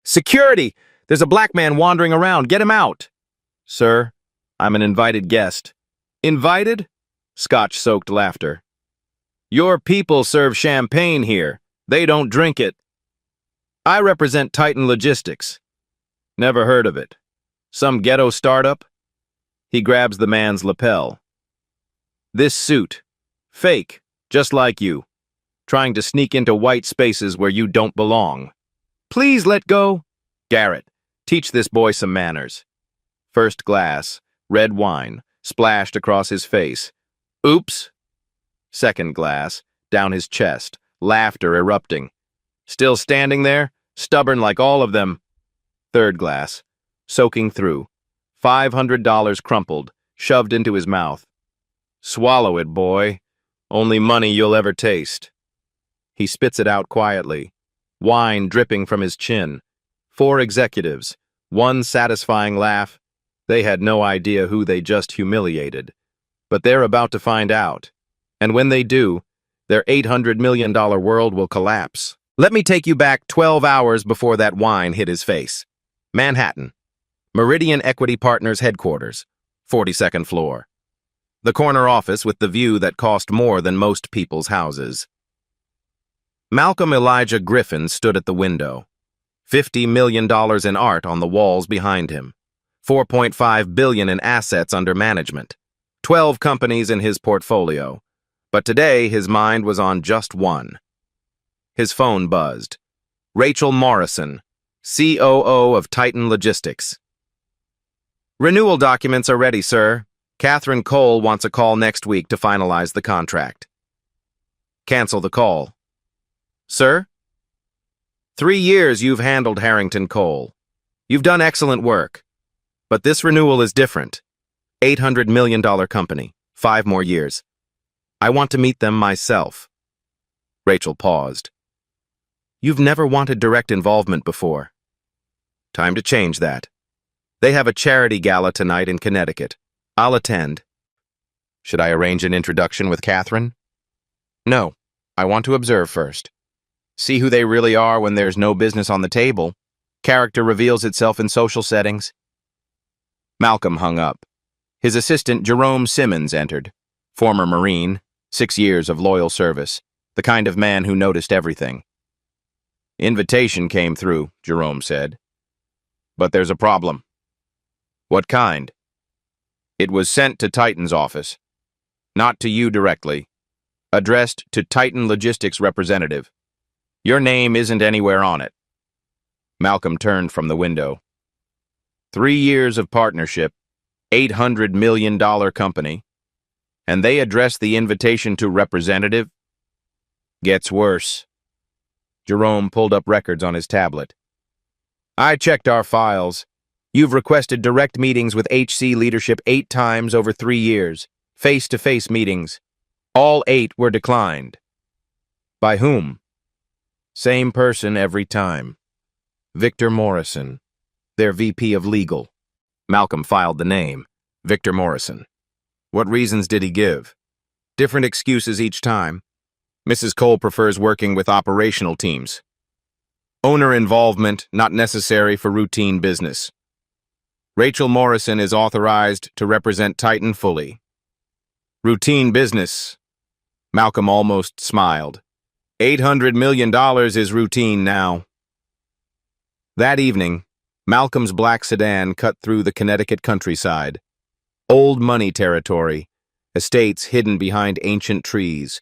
Security! There's a black man wandering around. Get him out! Sir, I'm an invited guest. Invited? Scotch-soaked laughter. Your people serve champagne here. They don't drink it. I represent Titan Logistics. Never heard of it. Some ghetto startup? He grabs the man's lapel. This suit. Fake, just like you. Trying to sneak into white spaces where you don't belong. Please let go. Garrett, teach this boy some manners. First glass, red wine, splashed across his face. Oops. Second glass, down his chest, laughter erupting. Still standing there, stubborn like all of them. Third glass, soaking through. $500 crumpled, shoved into his mouth. Swallow it, boy. Only money you'll ever taste. He spits it out quietly. Wine dripping from his chin. 4 executives. One satisfying laugh. They had no idea who they just humiliated. But they're about to find out. And when they do, their $800 million world will collapse. Let me take you back 12 hours before that wine hit his face. Manhattan. Meridian Equity Partners headquarters. 42nd floor. The corner office with the view that cost more than most people's houses. Malcolm Elijah Griffin stood at the window. $50 million in art on the walls behind him. $4.5 billion in assets under management. 12 companies in his portfolio. But today his mind was on just one. His phone buzzed. Rachel Morrison, COO of Titan Logistics. Renewal documents are ready, sir. Catherine Cole wants a call next week to finalize the contract. Cancel the call. Sir? 3 years you've handled Harrington Cole. You've done excellent work. But this renewal is different. $800 million company. 5 more years. I want to meet them myself. Rachel paused. You've never wanted direct involvement before. Time to change that. They have a charity gala tonight in Connecticut. I'll attend. Should I arrange an introduction with Catherine? No. I want to observe first. See who they really are when there's no business on the table. Character reveals itself in social settings. Malcolm hung up. His assistant, Jerome Simmons, entered. Former Marine, 6 years of loyal service. The kind of man who noticed everything. Invitation came through, Jerome said. But there's a problem. What kind? It was sent to Titan's office. Not to you directly. Addressed to Titan Logistics representative. Your name isn't anywhere on it. Malcolm turned from the window. 3 years of partnership, $800 million company, and they addressed the invitation to representative? Gets worse. Jerome pulled up records on his tablet. I checked our files. You've requested direct meetings with HC leadership 8 times over 3 years, face-to-face meetings. All 8 were declined. By whom? Same person every time. Victor Morrison, their VP of Legal. Malcolm filed the name. Victor Morrison. What reasons did he give? Different excuses each time. Mrs. Cole prefers working with operational teams. Owner involvement not necessary for routine business. Rachel Morrison is authorized to represent Titan fully. Routine business. Malcolm almost smiled. $800 million is routine now. That evening, Malcolm's black sedan cut through the Connecticut countryside. Old money territory, estates hidden behind ancient trees.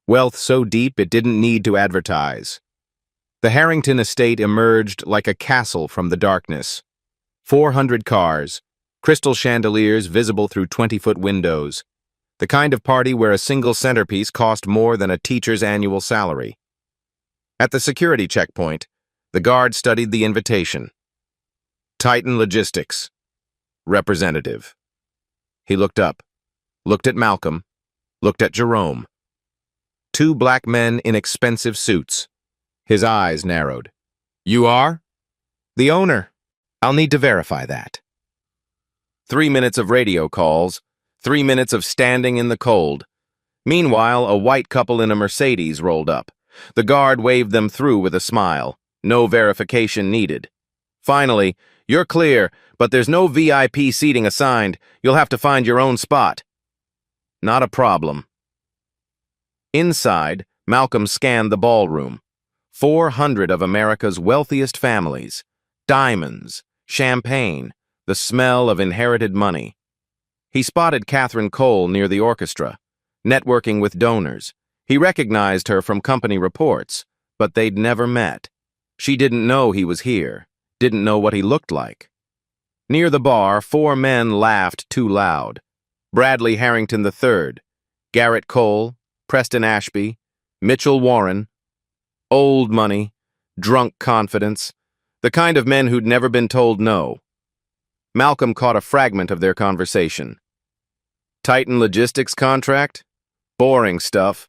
Wealth so deep it didn't need to advertise. The Harrington estate emerged like a castle from the darkness. 400 cars, crystal chandeliers visible through 20-foot windows. The kind of party where a single centerpiece cost more than a teacher's annual salary. At the security checkpoint, the guard studied the invitation. Titan Logistics. Representative. He looked up, looked at Malcolm, looked at Jerome. 2 black men in expensive suits. His eyes narrowed. You are? The owner. I'll need to verify that. 3 minutes of radio calls, 3 minutes of standing in the cold. Meanwhile, a white couple in a Mercedes rolled up. The guard waved them through with a smile. No verification needed. Finally, you're clear, but there's no VIP seating assigned. You'll have to find your own spot. Not a problem. Inside, Malcolm scanned the ballroom. 400 of America's wealthiest families. Diamonds, champagne, the smell of inherited money. He spotted Catherine Cole near the orchestra, networking with donors. He recognized her from company reports, but they'd never met. She didn't know he was here, didn't know what he looked like. Near the bar, 4 men laughed too loud. Bradley Harrington III, Garrett Cole, Preston Ashby, Mitchell Warren. Old money, drunk confidence, the kind of men who'd never been told no. Malcolm caught a fragment of their conversation. Titan Logistics contract? Boring stuff.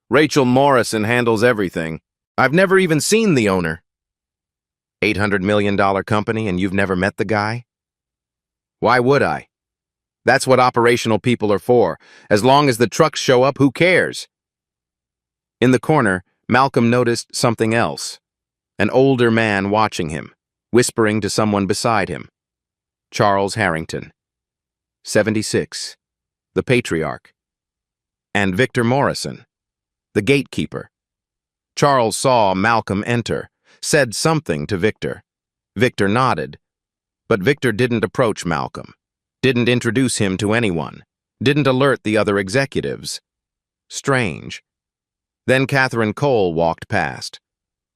Rachel Morrison handles everything. I've never even seen the owner. $800 million company and you've never met the guy? Why would I? That's what operational people are for. As long as the trucks show up, who cares? In the corner, Malcolm noticed something else. An older man watching him, whispering to someone beside him. Charles Harrington, 76, the patriarch. And Victor Morrison, the gatekeeper. Charles saw Malcolm enter, said something to Victor. Victor nodded, but Victor didn't approach Malcolm, didn't introduce him to anyone, didn't alert the other executives. Strange. Then Catherine Cole walked past,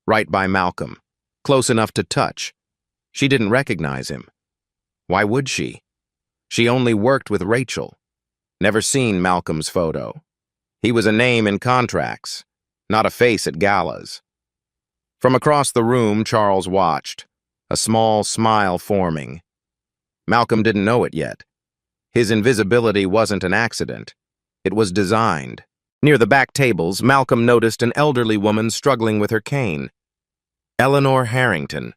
right by Malcolm, close enough to touch. She didn't recognize him. Why would she? She only worked with Rachel. Never seen Malcolm's photo. He was a name in contracts, not a face at galas. From across the room, Charles watched, a small smile forming. Malcolm didn't know it yet. His invisibility wasn't an accident. It was designed. Near the back tables, Malcolm noticed an elderly woman struggling with her cane. Eleanor Harrington,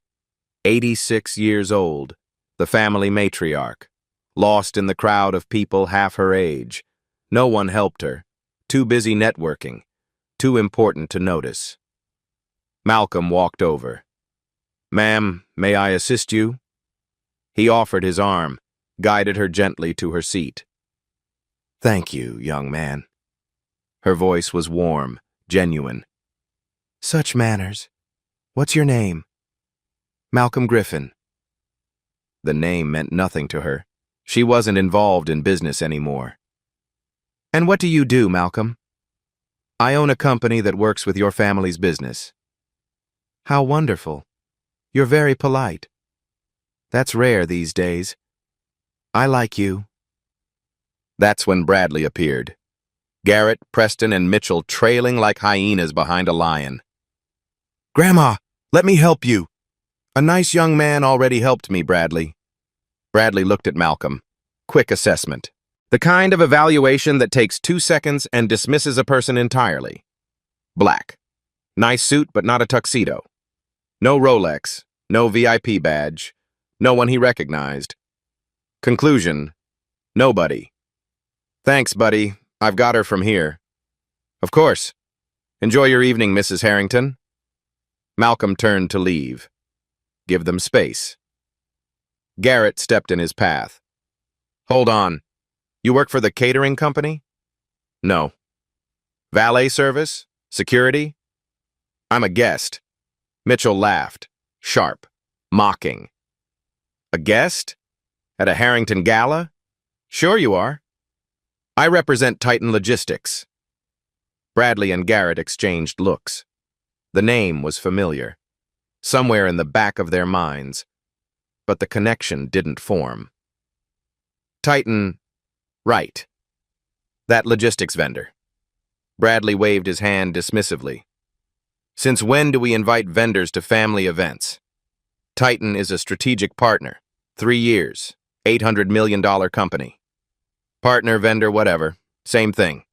86 years old, the family matriarch, lost in the crowd of people half her age. No one helped her, too busy networking, too important to notice. Malcolm walked over. "Ma'am, may I assist you?" He offered his arm, guided her gently to her seat. "Thank you, young man." Her voice was warm, genuine. "Such manners. What's your name?" "Malcolm Griffin." The name meant nothing to her. She wasn't involved in business anymore. "And what do you do, Malcolm?" "I own a company that works with your family's business." "How wonderful. You're very polite. That's rare these days. I like you." That's when Bradley appeared. Garrett, Preston, and Mitchell trailing like hyenas behind a lion. "Grandma, let me help you." "A nice young man already helped me, Bradley." Bradley looked at Malcolm. Quick assessment. The kind of evaluation that takes 2 seconds and dismisses a person entirely. Black. Nice suit, but not a tuxedo. No Rolex, no VIP badge, no one he recognized. Conclusion. Nobody. "Thanks, buddy. I've got her from here." "Of course. Enjoy your evening, Mrs. Harrington." Malcolm turned to leave. Give them space. Garrett stepped in his path. "Hold on. You work for the catering company?" "No." "Valet service? Security?" "I'm a guest." Mitchell laughed, sharp, mocking. "A guest? At a Harrington Gala? Sure you are. I represent Titan Logistics." Bradley and Garrett exchanged looks. The name was familiar, somewhere in the back of their minds, but the connection didn't form. Titan, right. That logistics vendor. Bradley waved his hand dismissively. "Since when do we invite vendors to family events?" Titan is a strategic partner. 3 years, $800 million company. Partner, vendor, whatever. Same thing.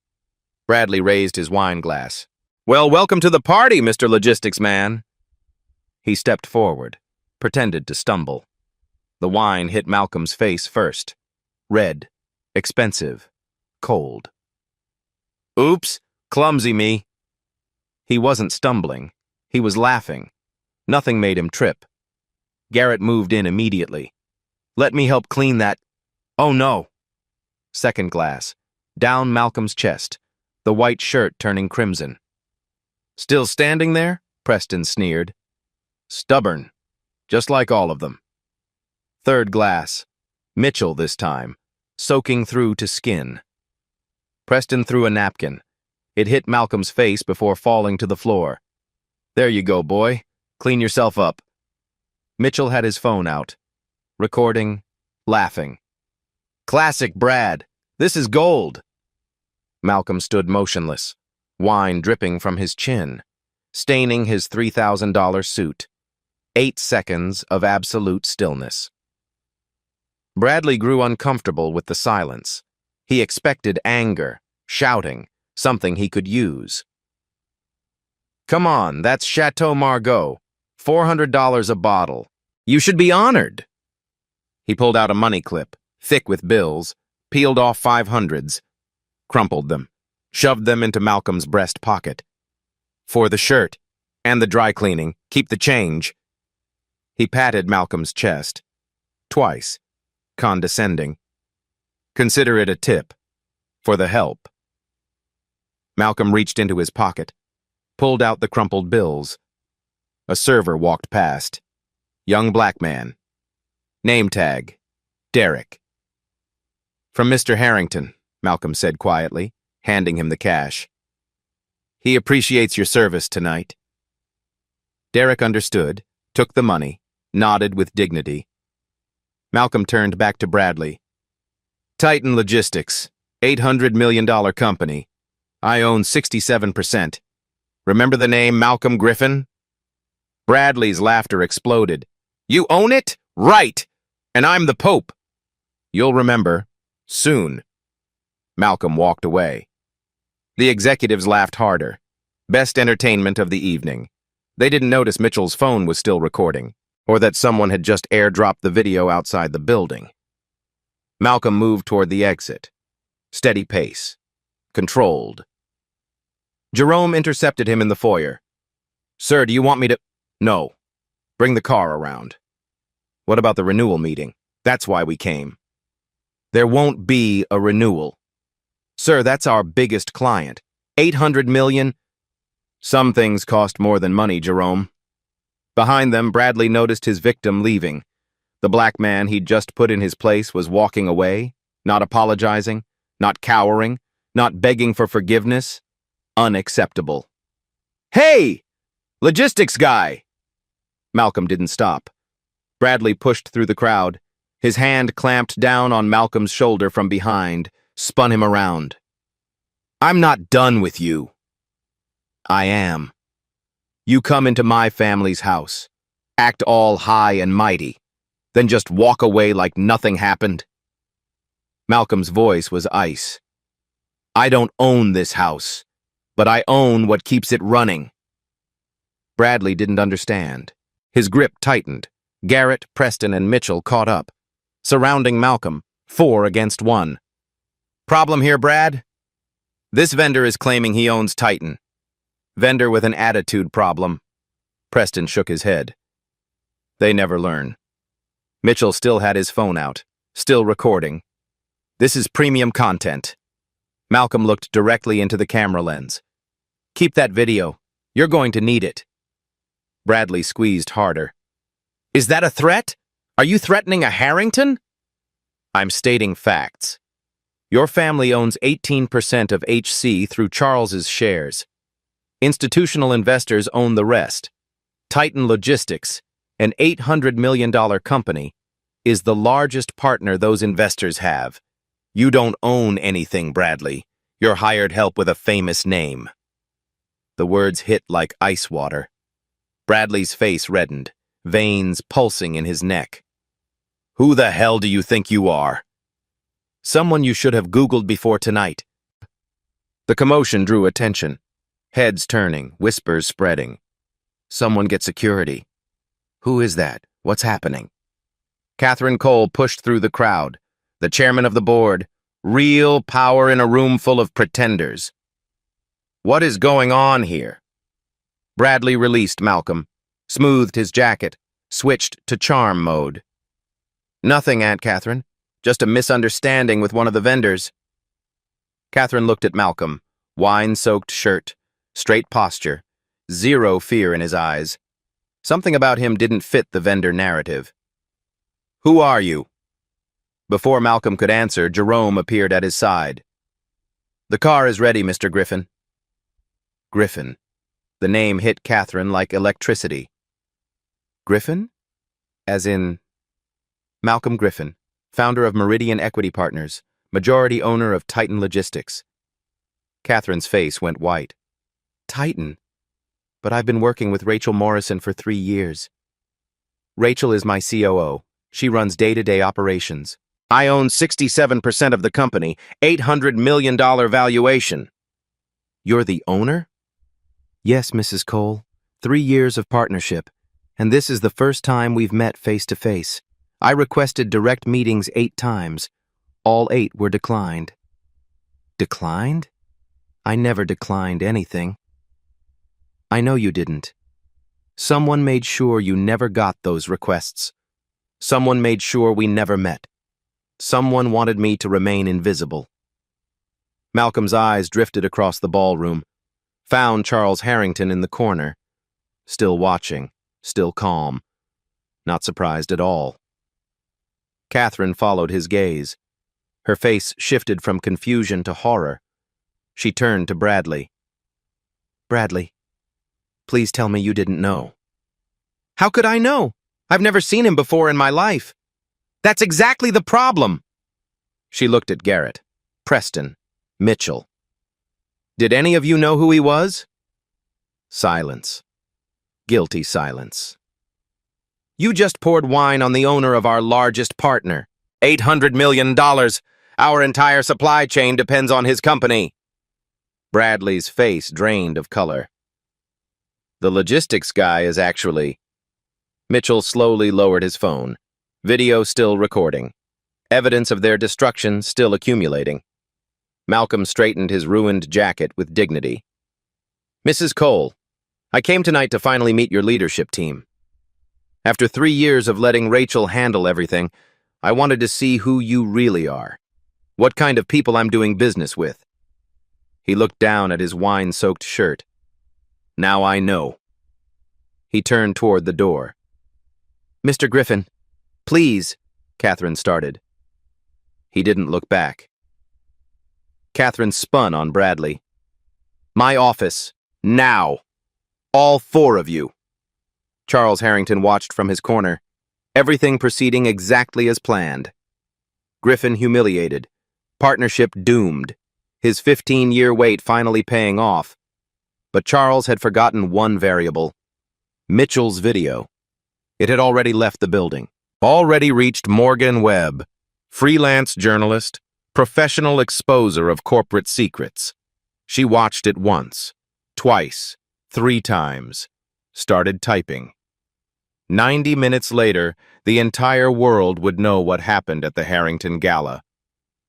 Bradley raised his wine glass. "Well, welcome to the party, Mr. Logistics Man." He stepped forward, pretended to stumble. The wine hit Malcolm's face first. Red, expensive, cold. "Oops, clumsy me." He wasn't stumbling. He was laughing. Nothing made him trip. Garrett moved in immediately. Let me help clean that. Oh no. Second glass. Down Malcolm's chest, the white shirt turning crimson. Still standing there? Preston sneered. Stubborn, just like all of them. Third glass. Mitchell this time, soaking through to skin. Preston threw a napkin. It hit Malcolm's face before falling to the floor. There you go, boy. Clean yourself up. Mitchell had his phone out, recording, laughing. Classic Brad. This is gold. Malcolm stood motionless, wine dripping from his chin, staining his $3,000 suit. 8 seconds of absolute stillness. Bradley grew uncomfortable with the silence. He expected anger, shouting, something he could use. Come on, that's Chateau Margaux. $400 a bottle. You should be honored. He pulled out a money clip, thick with bills, peeled off 500s, crumpled them, shoved them into Malcolm's breast pocket. For the shirt and the dry cleaning, keep the change. He patted Malcolm's chest, twice, condescending. Consider it a tip, for the help. Malcolm reached into his pocket, pulled out the crumpled bills. A server walked past. Young black man. Name tag, Derek. From Mr. Harrington, Malcolm said quietly, handing him the cash. He appreciates your service tonight. Derek understood, took the money, nodded with dignity. Malcolm turned back to Bradley. Titan Logistics, $800 million company. I own 67%. Remember the name Malcolm Griffin? Bradley's laughter exploded. You own it? Right! And I'm the Pope. You'll remember. Soon. Malcolm walked away. The executives laughed harder. Best entertainment of the evening. They didn't notice Mitchell's phone was still recording, or that someone had just airdropped the video outside the building. Malcolm moved toward the exit. Steady pace. Controlled. Jerome intercepted him in the foyer. Sir, do you want me to... No. Bring the car around. What about the renewal meeting? That's why we came. There won't be a renewal. Sir, that's our biggest client. 800 million? Some things cost more than money, Jerome. Behind them, Bradley noticed his victim leaving. The black man he'd just put in his place was walking away, not apologizing, not cowering, not begging for forgiveness. Unacceptable. Hey! Logistics guy! Malcolm didn't stop. Bradley pushed through the crowd. His hand clamped down on Malcolm's shoulder from behind, spun him around. I'm not done with you. I am. You come into my family's house, act all high and mighty, then just walk away like nothing happened. Malcolm's voice was ice. I don't own this house, but I own what keeps it running. Bradley didn't understand. His grip tightened. Garrett, Preston, and Mitchell caught up, surrounding Malcolm, 4 against 1. Problem here, Brad? This vendor is claiming he owns Titan. Vendor with an attitude problem. Preston shook his head. They never learn. Mitchell still had his phone out, still recording. This is premium content. Malcolm looked directly into the camera lens. Keep that video. You're going to need it. Bradley squeezed harder. Is that a threat? Are you threatening a Harrington? I'm stating facts. Your family owns 18% of HC through Charles's shares. Institutional investors own the rest. Titan Logistics, an $800 million company, is the largest partner those investors have. You don't own anything, Bradley. You're hired help with a famous name. The words hit like ice water. Bradley's face reddened, veins pulsing in his neck. Who the hell do you think you are? Someone you should have Googled before tonight. The commotion drew attention. Heads turning, whispers spreading. Someone get security. Who is that? What's happening? Catherine Cole pushed through the crowd. The chairman of the board. Real power in a room full of pretenders. What is going on here? Bradley released Malcolm, smoothed his jacket, switched to charm mode. "Nothing, Aunt Catherine. Just a misunderstanding with one of the vendors." Catherine looked at Malcolm, wine-soaked shirt, straight posture, zero fear in his eyes. Something about him didn't fit the vendor narrative. "Who are you?" Before Malcolm could answer, Jerome appeared at his side. "The car is ready, Mr. Griffin." Griffin. The name hit Catherine like electricity. Griffin? As in Malcolm Griffin, founder of Meridian Equity Partners, majority owner of Titan Logistics. Catherine's face went white. Titan? But I've been working with Rachel Morrison for 3 years. Rachel is my COO. She runs day-to-day operations. I own 67% of the company, $800 million valuation. You're the owner? Yes, Mrs. Cole. 3 years of partnership, and this is the first time we've met face-to-face. I requested direct meetings 8 times. All 8 were declined. Declined? I never declined anything. I know you didn't. Someone made sure you never got those requests. Someone made sure we never met. Someone wanted me to remain invisible. Malcolm's eyes drifted across the ballroom, found Charles Harrington in the corner, still watching, still calm, not surprised at all. Catherine followed his gaze. Her face shifted from confusion to horror. She turned to Bradley. Bradley, please tell me you didn't know. How could I know? I've never seen him before in my life. That's exactly the problem. She looked at Garrett, Preston, Mitchell. Did any of you know who he was? Silence. Guilty silence. You just poured wine on the owner of our largest partner. $800 million. Our entire supply chain depends on his company. Bradley's face drained of color. The logistics guy is actually... Mitchell slowly lowered his phone. Video still recording. Evidence of their destruction still accumulating. Malcolm straightened his ruined jacket with dignity. Mrs. Cole, I came tonight to finally meet your leadership team. After 3 years of letting Rachel handle everything, I wanted to see who you really are. What kind of people I'm doing business with. He looked down at his wine-soaked shirt. Now I know. He turned toward the door. Mr. Griffin, please, Catherine started. He didn't look back. Catherine spun on Bradley. My office, now. All 4 of you. Charles Harrington watched from his corner, everything proceeding exactly as planned. Griffin humiliated, partnership doomed, his 15-year wait finally paying off. But Charles had forgotten one variable, Mitchell's video. It had already left the building, already reached Morgan Webb, freelance journalist, professional exposer of corporate secrets. She watched it once, twice, 3 times, started typing. 90 minutes later, the entire world would know what happened at the Harrington Gala,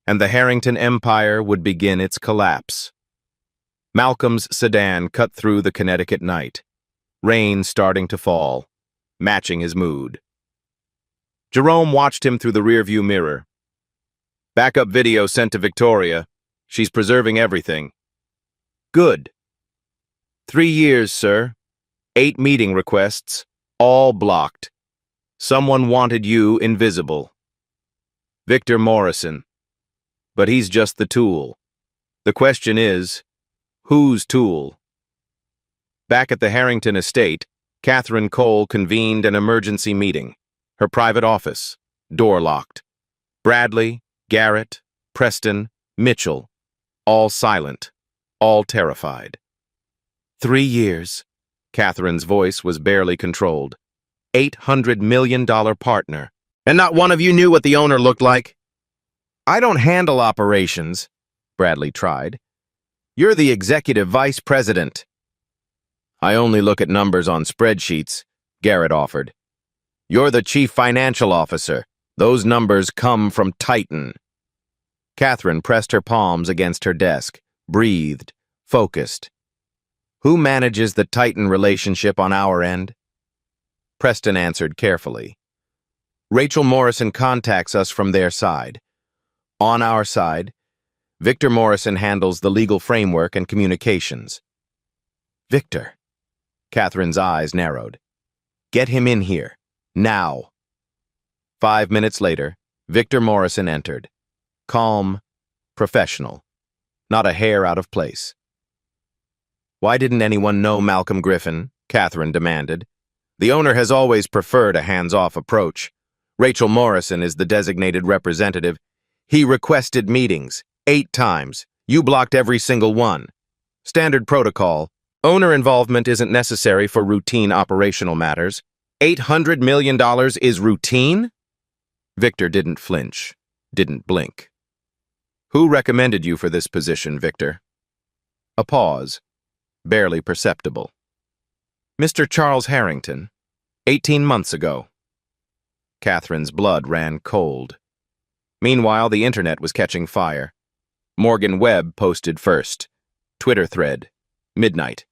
and the Harrington Empire would begin its collapse. Malcolm's sedan cut through the Connecticut night, rain starting to fall, matching his mood. Jerome watched him through the rearview mirror. Backup video sent to Victoria. She's preserving everything. Good. 3 years, sir. 8 meeting requests, all blocked. Someone wanted you invisible. Victor Morrison. But he's just the tool. The question is, whose tool? Back at the Harrington estate, Catherine Cole convened an emergency meeting. Her private office, door locked. Bradley, Garrett, Preston, Mitchell, all silent, all terrified. 3 years. Catherine's voice was barely controlled. $800 million partner. And not one of you knew what the owner looked like? I don't handle operations, Bradley tried. You're the executive vice president. I only look at numbers on spreadsheets, Garrett offered. You're the chief financial officer. Those numbers come from Titan. Catherine pressed her palms against her desk, breathed, focused. Who manages the Titan relationship on our end? Preston answered carefully. Rachel Morrison contacts us from their side. On our side, Victor Morrison handles the legal framework and communications. Victor. Catherine's eyes narrowed. Get him in here. Now. 5 minutes later, Victor Morrison entered. Calm, professional. Not a hair out of place. Why didn't anyone know Malcolm Griffin? Catherine demanded. The owner has always preferred a hands-off approach. Rachel Morrison is the designated representative. He requested meetings 8 times. You blocked every single one. Standard protocol. Owner involvement isn't necessary for routine operational matters. $800 million is routine? Victor didn't flinch, didn't blink. Who recommended you for this position, Victor? A pause, barely perceptible. Mr. Charles Harrington, 18 months ago. Catherine's blood ran cold. Meanwhile, the internet was catching fire. Morgan Webb posted first. Twitter thread, midnight.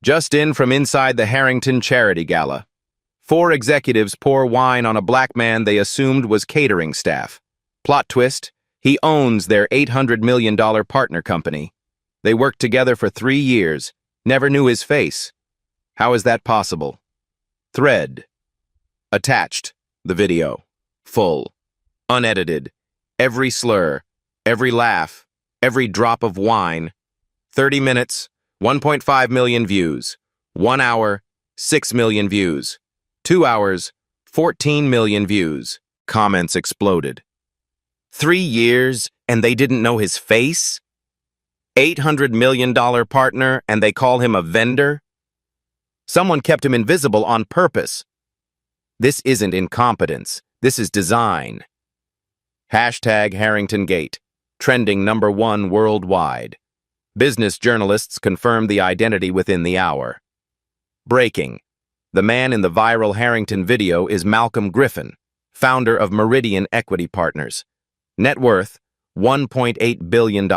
Just in from inside the Harrington Charity Gala. 4 executives pour wine on a black man they assumed was catering staff. Plot twist, he owns their $800 million partner company. They worked together for 3 years, never knew his face. How is that possible? Thread. Attached, the video. Full. Unedited. Every slur, every laugh, every drop of wine. 30 minutes, 1.5 million views. 1 hour, 6 million views. 2 hours, 14 million views. Comments exploded. 3 years, and they didn't know his face? $800 million partner, and they call him a vendor? Someone kept him invisible on purpose. This isn't incompetence. This is design. Hashtag Harrington Gate, trending #1 worldwide. Business journalists confirmed the identity within the hour. Breaking. The man in the viral Harrington video is Malcolm Griffin, founder of Meridian Equity Partners. Net worth, $1.8 billion.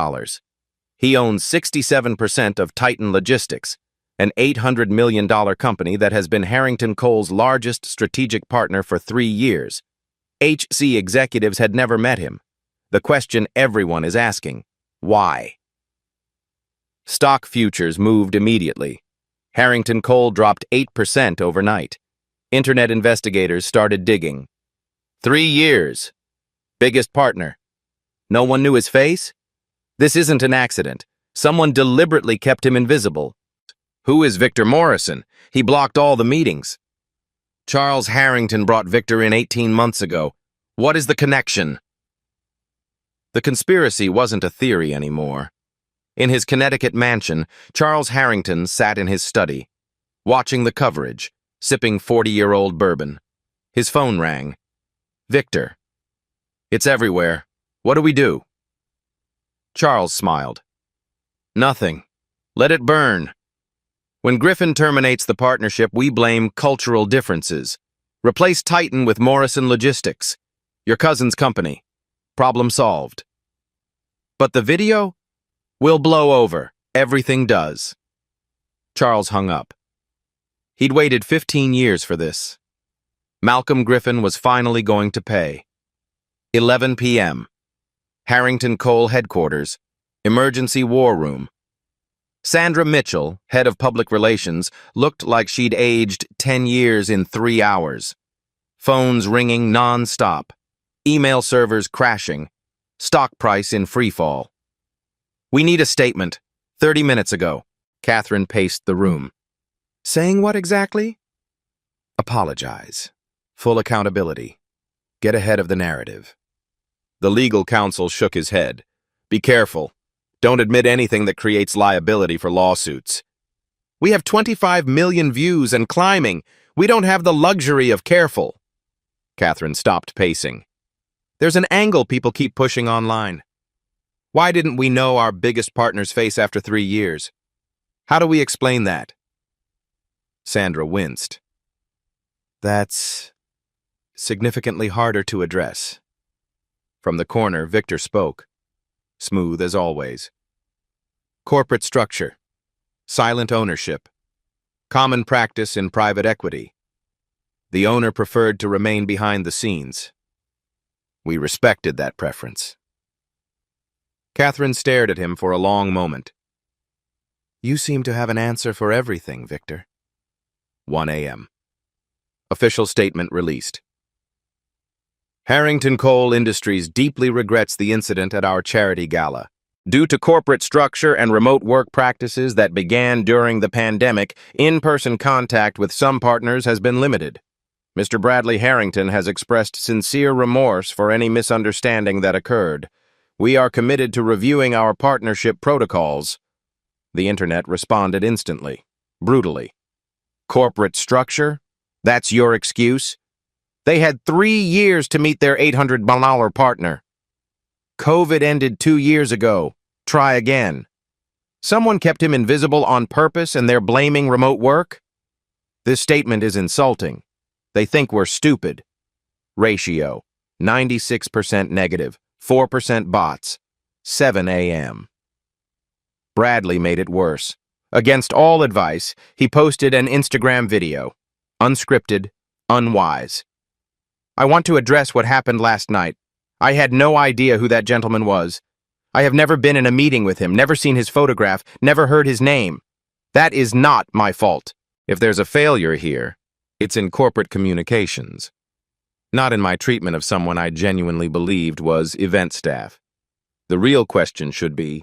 He owns 67% of Titan Logistics, an $800 million company that has been Harrington Coal's largest strategic partner for 3 years. HC executives had never met him. The question everyone is asking, why? Stock futures moved immediately. Harrington Coal dropped 8% overnight. Internet investigators started digging. 3 years. Biggest partner. No one knew his face? This isn't an accident. Someone deliberately kept him invisible. Who is Victor Morrison? He blocked all the meetings. Charles Harrington brought Victor in 18 months ago. What is the connection? The conspiracy wasn't a theory anymore. In his Connecticut mansion, Charles Harrington sat in his study, watching the coverage, sipping 40-year-old bourbon. His phone rang. Victor. It's everywhere. What do we do? Charles smiled. Nothing. Let it burn. When Griffin terminates the partnership, we blame cultural differences. Replace Titan with Morrison Logistics, your cousin's company. Problem solved. But the video? Will blow over. Everything does. Charles hung up. He'd waited 15 years for this. Malcolm Griffin was finally going to pay. 11 p.m. Harrington Coal headquarters. Emergency war room. Sandra Mitchell, head of public relations, looked like she'd aged 10 years in 3 hours. Phones ringing non-stop. Email servers crashing. Stock price in freefall. We need a statement. 30 minutes ago. Catherine paced the room. Saying what exactly? Apologize. Full accountability. Get ahead of the narrative. The legal counsel shook his head. Be careful. Don't admit anything that creates liability for lawsuits. We have 25 million views and climbing. We don't have the luxury of careful. Catherine stopped pacing. There's an angle people keep pushing online. Why didn't we know our biggest partner's face after 3 years? How do we explain that? Sandra winced. That's significantly harder to address. From the corner, Victor spoke, smooth as always. Corporate structure, silent ownership, common practice in private equity. The owner preferred to remain behind the scenes. We respected that preference. Catherine stared at him for a long moment. You seem to have an answer for everything, Victor. 1 a.m. Official statement released. Harrington Coal Industries deeply regrets the incident at our charity gala. Due to corporate structure and remote work practices that began during the pandemic, in-person contact with some partners has been limited. Mr. Bradley Harrington has expressed sincere remorse for any misunderstanding that occurred. We are committed to reviewing our partnership protocols. The internet responded instantly, brutally. Corporate structure? That's your excuse? They had 3 years to meet their $800 partner. COVID ended 2 years ago. Try again. Someone kept him invisible on purpose and they're blaming remote work? This statement is insulting. They think we're stupid. Ratio, 96% negative, 4% bots, 7 a.m. Bradley made it worse. Against all advice, he posted an Instagram video. Unscripted, unwise. I want to address what happened last night. I had no idea who that gentleman was. I have never been in a meeting with him, never seen his photograph, never heard his name. That is not my fault. If there's a failure here, it's in corporate communications. Not in my treatment of someone I genuinely believed was event staff. The real question should be,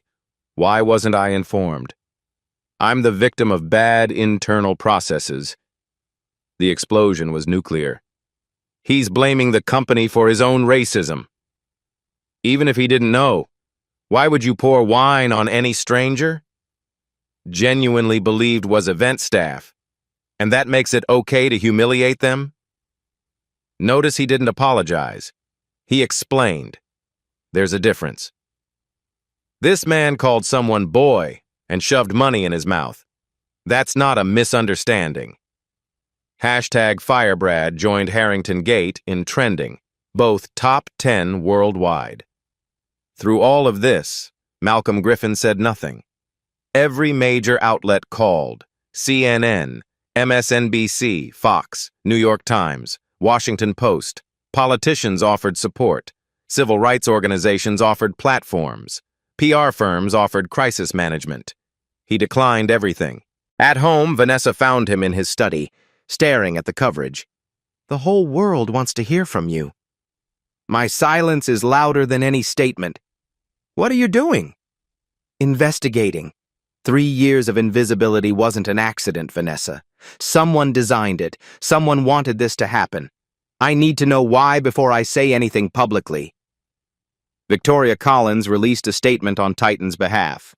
why wasn't I informed? I'm the victim of bad internal processes. The explosion was nuclear. He's blaming the company for his own racism. Even if he didn't know, why would you pour wine on any stranger? Genuinely believed was event staff, and that makes it okay to humiliate them? Notice he didn't apologize. He explained. There's a difference. This man called someone boy and shoved money in his mouth. That's not a misunderstanding. #Firebrad joined Harrington Gate in trending, both top 10 worldwide. Through all of this, Malcolm Griffin said nothing. Every major outlet called: CNN, MSNBC, Fox, New York Times, Washington Post. Politicians offered support. Civil rights organizations offered platforms. PR firms offered crisis management. He declined everything. At home, Vanessa found him in his study, staring at the coverage. The whole world wants to hear from you. My silence is louder than any statement. What are you doing? Investigating. 3 years of invisibility wasn't an accident, Vanessa. Someone designed it. Someone wanted this to happen. I need to know why before I say anything publicly. Victoria Collins released a statement on Titan's behalf.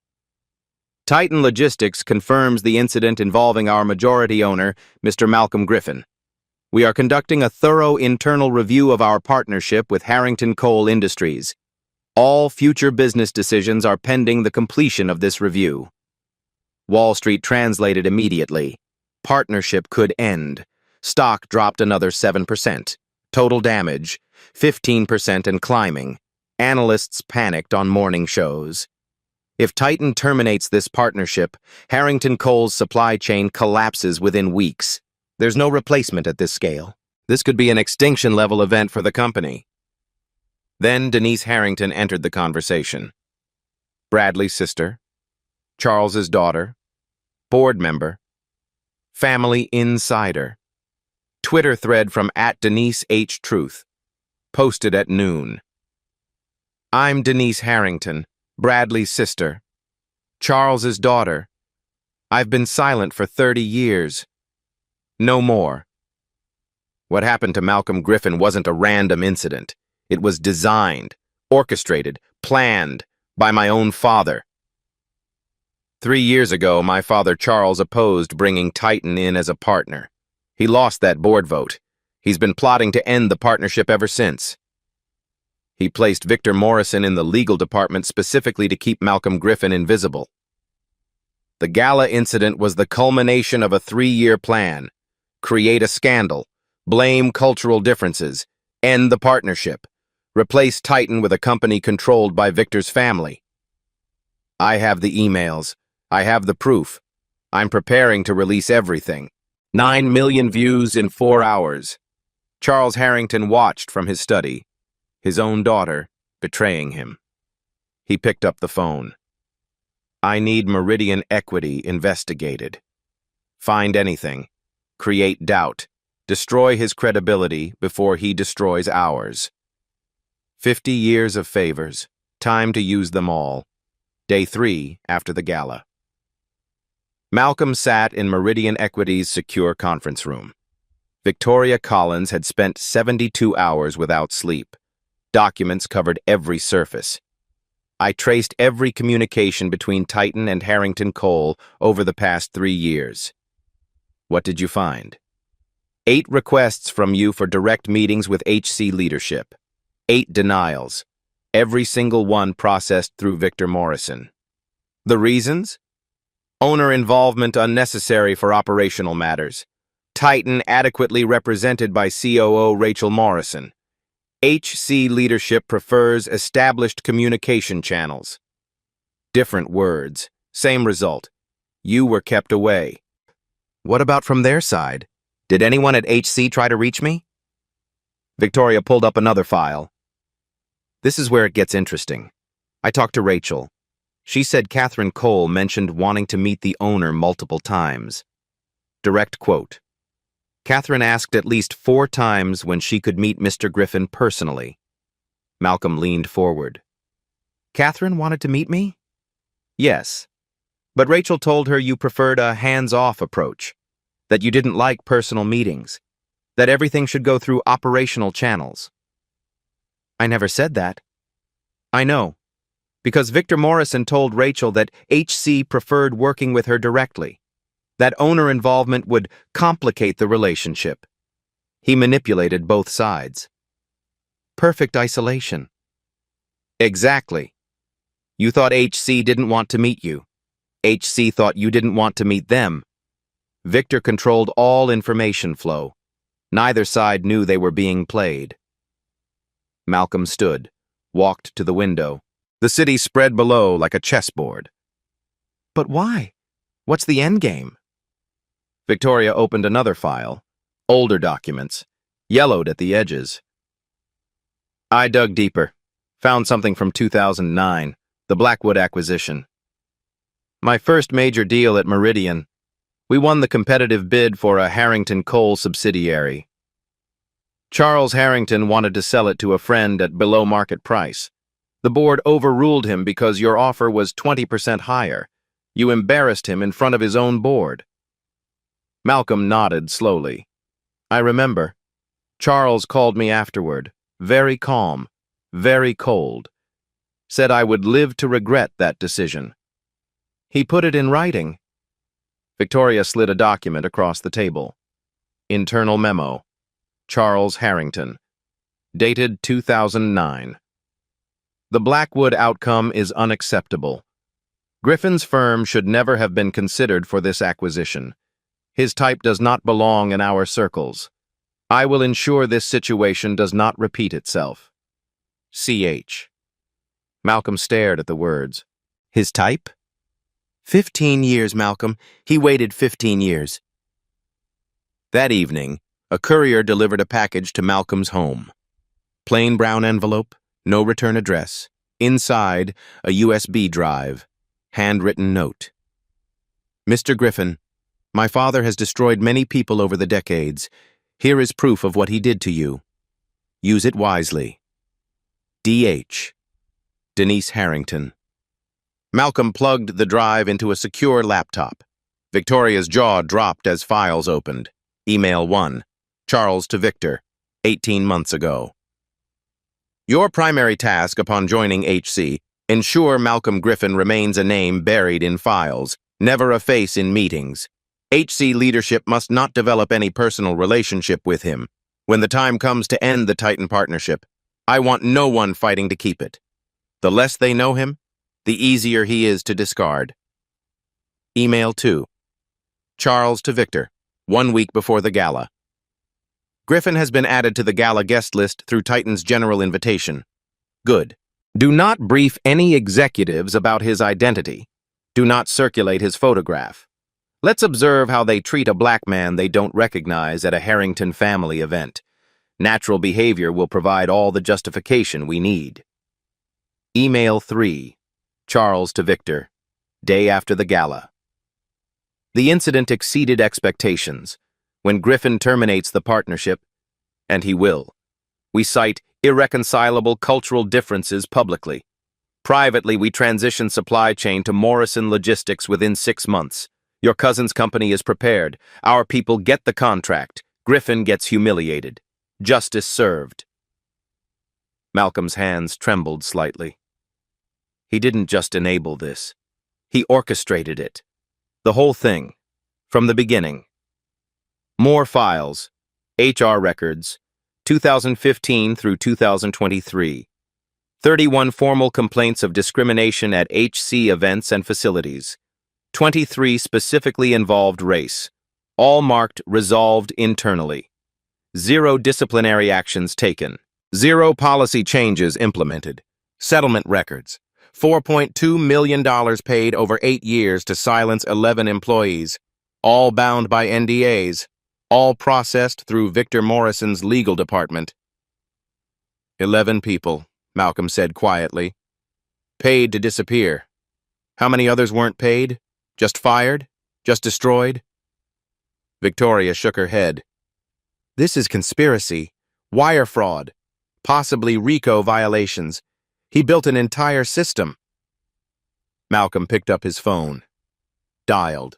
Titan Logistics confirms the incident involving our majority owner, Mr. Malcolm Griffin. We are conducting a thorough internal review of our partnership with Harrington Coal Industries. All future business decisions are pending the completion of this review. Wall Street translated immediately. Partnership could end. Stock dropped another 7%. Total damage, 15% and climbing. Analysts panicked on morning shows. If Titan terminates this partnership, Harrington Coal's supply chain collapses within weeks. There's no replacement at this scale. This could be an extinction-level event for the company. Then Denise Harrington entered the conversation. Bradley's sister, Charles's daughter, board member, family insider. Twitter thread from @DeniseHTruth, posted at noon. I'm Denise Harrington, Bradley's sister, Charles's daughter. I've been silent for 30 years. No more. What happened to Malcolm Griffin wasn't a random incident. It was designed, orchestrated, planned by my own father. 3 years ago, my father Charles opposed bringing Titan in as a partner. He lost that board vote. He's been plotting to end the partnership ever since. He placed Victor Morrison in the legal department specifically to keep Malcolm Griffin invisible. The Gala incident was the culmination of a 3-year plan. Create a scandal, blame cultural differences, end the partnership, replace Titan with a company controlled by Victor's family. I have the emails. I have the proof. I'm preparing to release everything. 9 million views in 4 hours. Charles Harrington watched from his study, his own daughter betraying him. He picked up the phone. I need Meridian Equity investigated. Find anything. Create doubt. Destroy his credibility before he destroys ours. 50 years of favors. Time to use them all. Day 3 after the gala. Malcolm sat in Meridian Equity's secure conference room. Victoria Collins had spent 72 hours without sleep. Documents covered every surface. I traced every communication between Titan and Harrington Cole over the past 3 years. What did you find? 8 requests from you for direct meetings with HC leadership. 8 denials. Every single one processed through Victor Morrison. The reasons? Owner involvement unnecessary for operational matters. Titan adequately represented by COO Rachel Morrison. HC leadership prefers established communication channels. Different words, same result. You were kept away. What about from their side? Did anyone at HC try to reach me? Victoria pulled up another file. This is where it gets interesting. I talked to Rachel. She said Catherine Cole mentioned wanting to meet the owner multiple times. Direct quote. Catherine asked at least 4 times when she could meet Mr. Griffin personally. Malcolm leaned forward. Catherine wanted to meet me? Yes. But Rachel told her you preferred a hands-off approach, that you didn't like personal meetings, that everything should go through operational channels. I never said that. I know, because Victor Morrison told Rachel that HC preferred working with her directly. That owner involvement would complicate the relationship. He manipulated both sides. Perfect isolation. Exactly. You thought HC didn't want to meet you. HC thought you didn't want to meet them. Victor controlled all information flow. Neither side knew they were being played. Malcolm stood, walked to the window. The city spread below like a chessboard. But why? What's the endgame? Victoria opened another file, older documents, yellowed at the edges. I dug deeper, found something from 2009, the Blackwood acquisition. My first major deal at Meridian. We won the competitive bid for a Harrington Cole subsidiary. Charles Harrington wanted to sell it to a friend at below market price. The board overruled him because your offer was 20% higher. You embarrassed him in front of his own board. Malcolm nodded slowly. I remember. Charles called me afterward, very calm, very cold. Said I would live to regret that decision. He put it in writing. Victoria slid a document across the table. Internal memo. Charles Harrington. Dated 2009. The Blackwood outcome is unacceptable. Griffin's firm should never have been considered for this acquisition. His type does not belong in our circles. I will ensure this situation does not repeat itself. CH. Malcolm stared at the words. His type? 15 years, Malcolm. He waited 15 years. That evening, a courier delivered a package to Malcolm's home. Plain brown envelope, no return address. Inside, a USB drive. Handwritten note. Mr. Griffin, my father has destroyed many people over the decades. Here is proof of what he did to you. Use it wisely. D.H. Denise Harrington. Malcolm plugged the drive into a secure laptop. Victoria's jaw dropped as files opened. Email 1. Charles to Victor, 18 months ago. Your primary task upon joining HC, ensure Malcolm Griffin remains a name buried in files, never a face in meetings. HC leadership must not develop any personal relationship with him. When the time comes to end the Titan partnership, I want no one fighting to keep it. The less they know him, the easier he is to discard. Email 2. Charles to Victor, 1 week before the gala. Griffin has been added to the gala guest list through Titan's general invitation. Good. Do not brief any executives about his identity. Do not circulate his photograph. Let's observe how they treat a black man they don't recognize at a Harrington family event. Natural behavior will provide all the justification we need. Email 3. Charles to Victor. Day after the gala. The incident exceeded expectations. When Griffin terminates the partnership, and he will, we cite irreconcilable cultural differences publicly. Privately, we transition supply chain to Morrison Logistics within 6 months. Your cousin's company is prepared. Our people get the contract. Griffin gets humiliated. Justice served. Malcolm's hands trembled slightly. He didn't just enable this. He orchestrated it. The whole thing. From the beginning. More files. HR records. 2015 through 2023. 31 formal complaints of discrimination at HC events and facilities. 23 specifically involved race. All marked resolved internally. 0 disciplinary actions taken. 0 policy changes implemented. Settlement records. $4.2 million paid over 8 years to silence 11 employees, all bound by NDAs, all processed through Victor Morrison's legal department. 11 people, Malcolm said quietly. Paid to disappear. How many others weren't paid? Just fired? Just destroyed? Victoria shook her head. This is conspiracy, wire fraud, possibly RICO violations. He built an entire system. Malcolm picked up his phone. Dialed.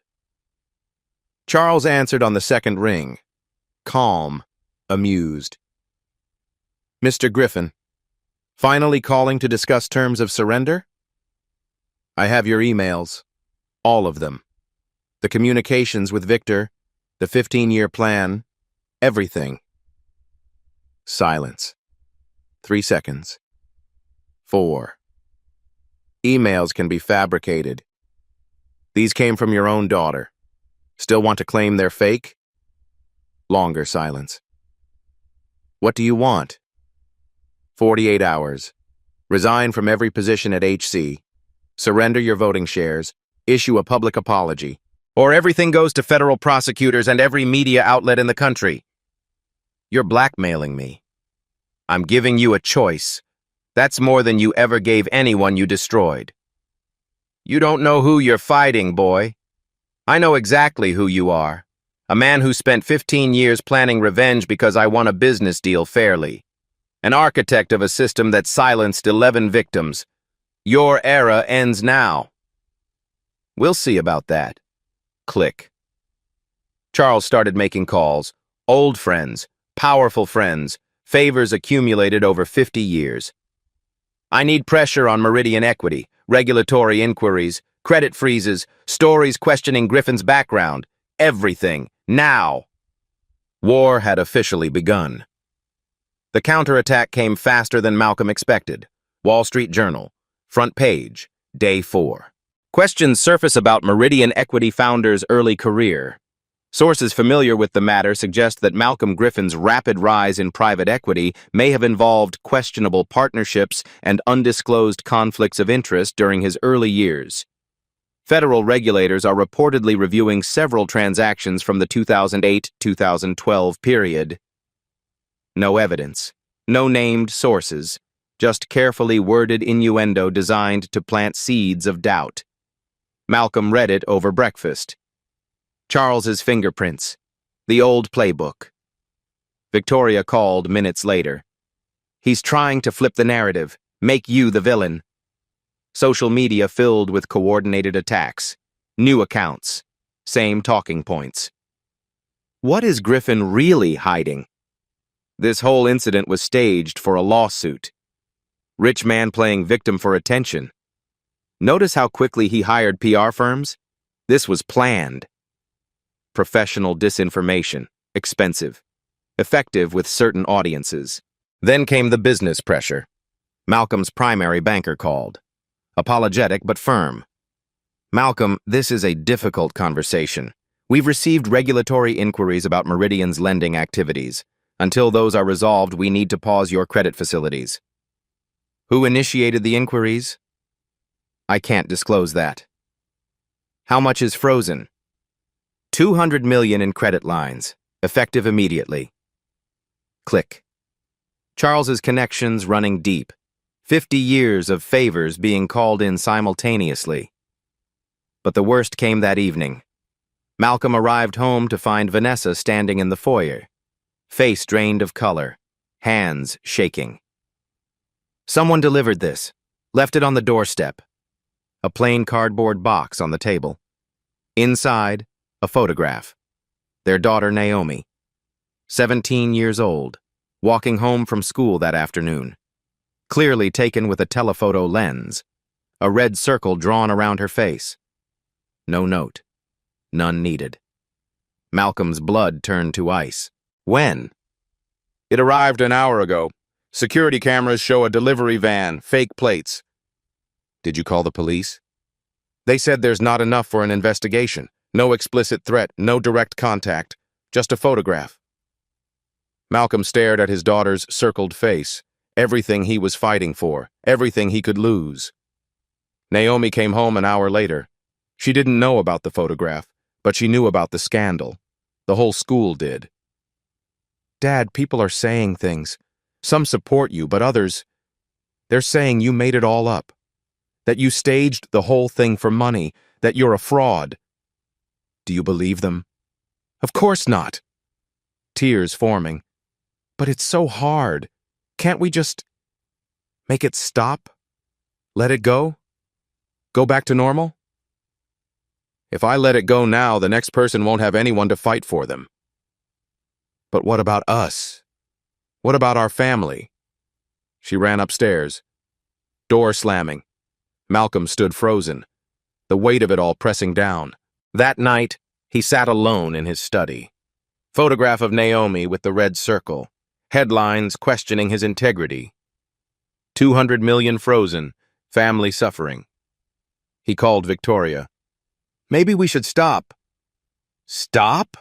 Charles answered on the second ring. Calm, amused. Mr. Griffin, finally calling to discuss terms of surrender? I have your emails. All of them. The communications with Victor, the 15-year plan, everything. Silence. 3 seconds. 4. Emails can be fabricated. These came from your own daughter. Still want to claim they're fake? Longer silence. What do you want? 48 hours. Resign from every position at HC. Surrender your voting shares. Issue a public apology. Or everything goes to federal prosecutors and every media outlet in the country. You're blackmailing me. I'm giving you a choice. That's more than you ever gave anyone you destroyed. You don't know who you're fighting, boy. I know exactly who you are. A man who spent 15 years planning revenge because I won a business deal fairly. An architect of a system that silenced 11 victims. Your era ends now. We'll see about that. Click. Charles started making calls. Old friends, powerful friends, favors accumulated over 50 years. I need pressure on Meridian equity, regulatory inquiries, credit freezes, stories questioning Griffin's background, everything, now. War had officially begun. The counterattack came faster than Malcolm expected. Wall Street Journal, front page, day 4. Questions surface about Meridian Equity founder's early career. Sources familiar with the matter suggest that Malcolm Griffin's rapid rise in private equity may have involved questionable partnerships and undisclosed conflicts of interest during his early years. Federal regulators are reportedly reviewing several transactions from the 2008-2012 period. No evidence, no named sources, just carefully worded innuendo designed to plant seeds of doubt. Malcolm read it over breakfast. Charles's fingerprints. The old playbook. Victoria called minutes later. He's trying to flip the narrative, make you the villain. Social media filled with coordinated attacks. New accounts. Same talking points. What is Griffin really hiding? This whole incident was staged for a lawsuit. Rich man playing victim for attention. Notice how quickly he hired PR firms? This was planned. Professional disinformation, expensive, effective with certain audiences. Then came the business pressure. Malcolm's primary banker called. Apologetic but firm. Malcolm, this is a difficult conversation. We've received regulatory inquiries about Meridian's lending activities. Until those are resolved, we need to pause your credit facilities. Who initiated the inquiries? I can't disclose that. How much is frozen? $200 million in credit lines, effective immediately. Click. Charles's connections running deep. 50 years of favors being called in simultaneously. But the worst came that evening. Malcolm arrived home to find Vanessa standing in the foyer, face drained of color, hands shaking. Someone delivered this, left it on the doorstep. A plain cardboard box on the table. Inside, a photograph. Their daughter Naomi, 17 years old, walking home from school that afternoon. Clearly taken with a telephoto lens, a red circle drawn around her face. No note. None needed. Malcolm's blood turned to ice. When? It arrived an hour ago. Security cameras show a delivery van, fake plates. Did you call the police? They said there's not enough for an investigation. No explicit threat, no direct contact, just a photograph. Malcolm stared at his daughter's circled face, everything he was fighting for, everything he could lose. Naomi came home an hour later. She didn't know about the photograph, but she knew about the scandal. The whole school did. Dad, people are saying things. Some support you, but others, they're saying you made it all up. That you staged the whole thing for money, that you're a fraud. Do you believe them? Of course not. Tears forming. But it's so hard. Can't we just make it stop? Let it go? Go back to normal? If I let it go now, the next person won't have anyone to fight for them. But what about us? What about our family? She ran upstairs. Door slamming. Malcolm stood frozen, the weight of it all pressing down. That night, he sat alone in his study. Photograph of Naomi with the red circle. Headlines questioning his integrity. 200 million frozen, family suffering. He called Victoria. Maybe we should stop. Stop?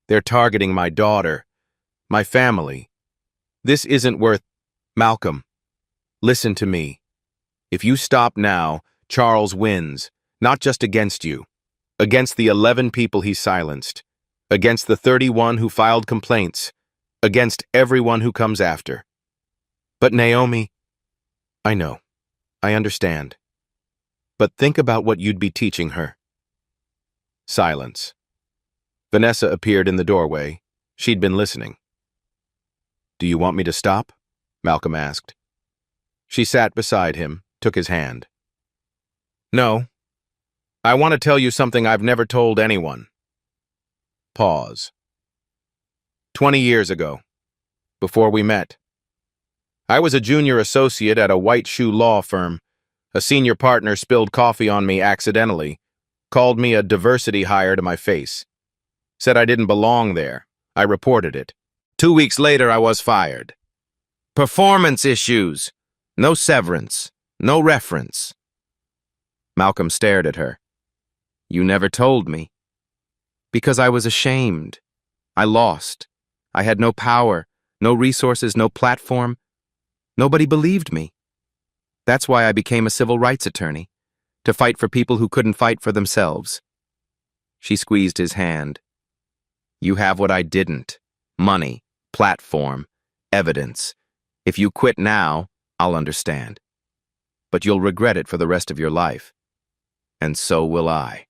They're targeting my daughter, my family. This isn't worth... Malcolm, listen to me. If you stop now, Charles wins, not just against you, against the 11 people he silenced, against the 31 who filed complaints, against everyone who comes after. But Naomi, I know, I understand. But think about what you'd be teaching her. Silence. Vanessa appeared in the doorway. She'd been listening. Do you want me to stop? Malcolm asked. She sat beside him, took his hand. No. I want to tell you something I've never told anyone. Pause. 20 years ago, before we met, I was a junior associate at a white shoe law firm. A senior partner spilled coffee on me accidentally, called me a diversity hire to my face. Said I didn't belong there. I reported it. 2 weeks later, I was fired. Performance issues. No severance. No reference. Malcolm stared at her. You never told me. Because I was ashamed. I lost. I had no power, no resources, no platform. Nobody believed me. That's why I became a civil rights attorney, to fight for people who couldn't fight for themselves. She squeezed his hand. You have what I didn't. Money, platform, evidence. If you quit now, I'll understand. But you'll regret it for the rest of your life. And so will I.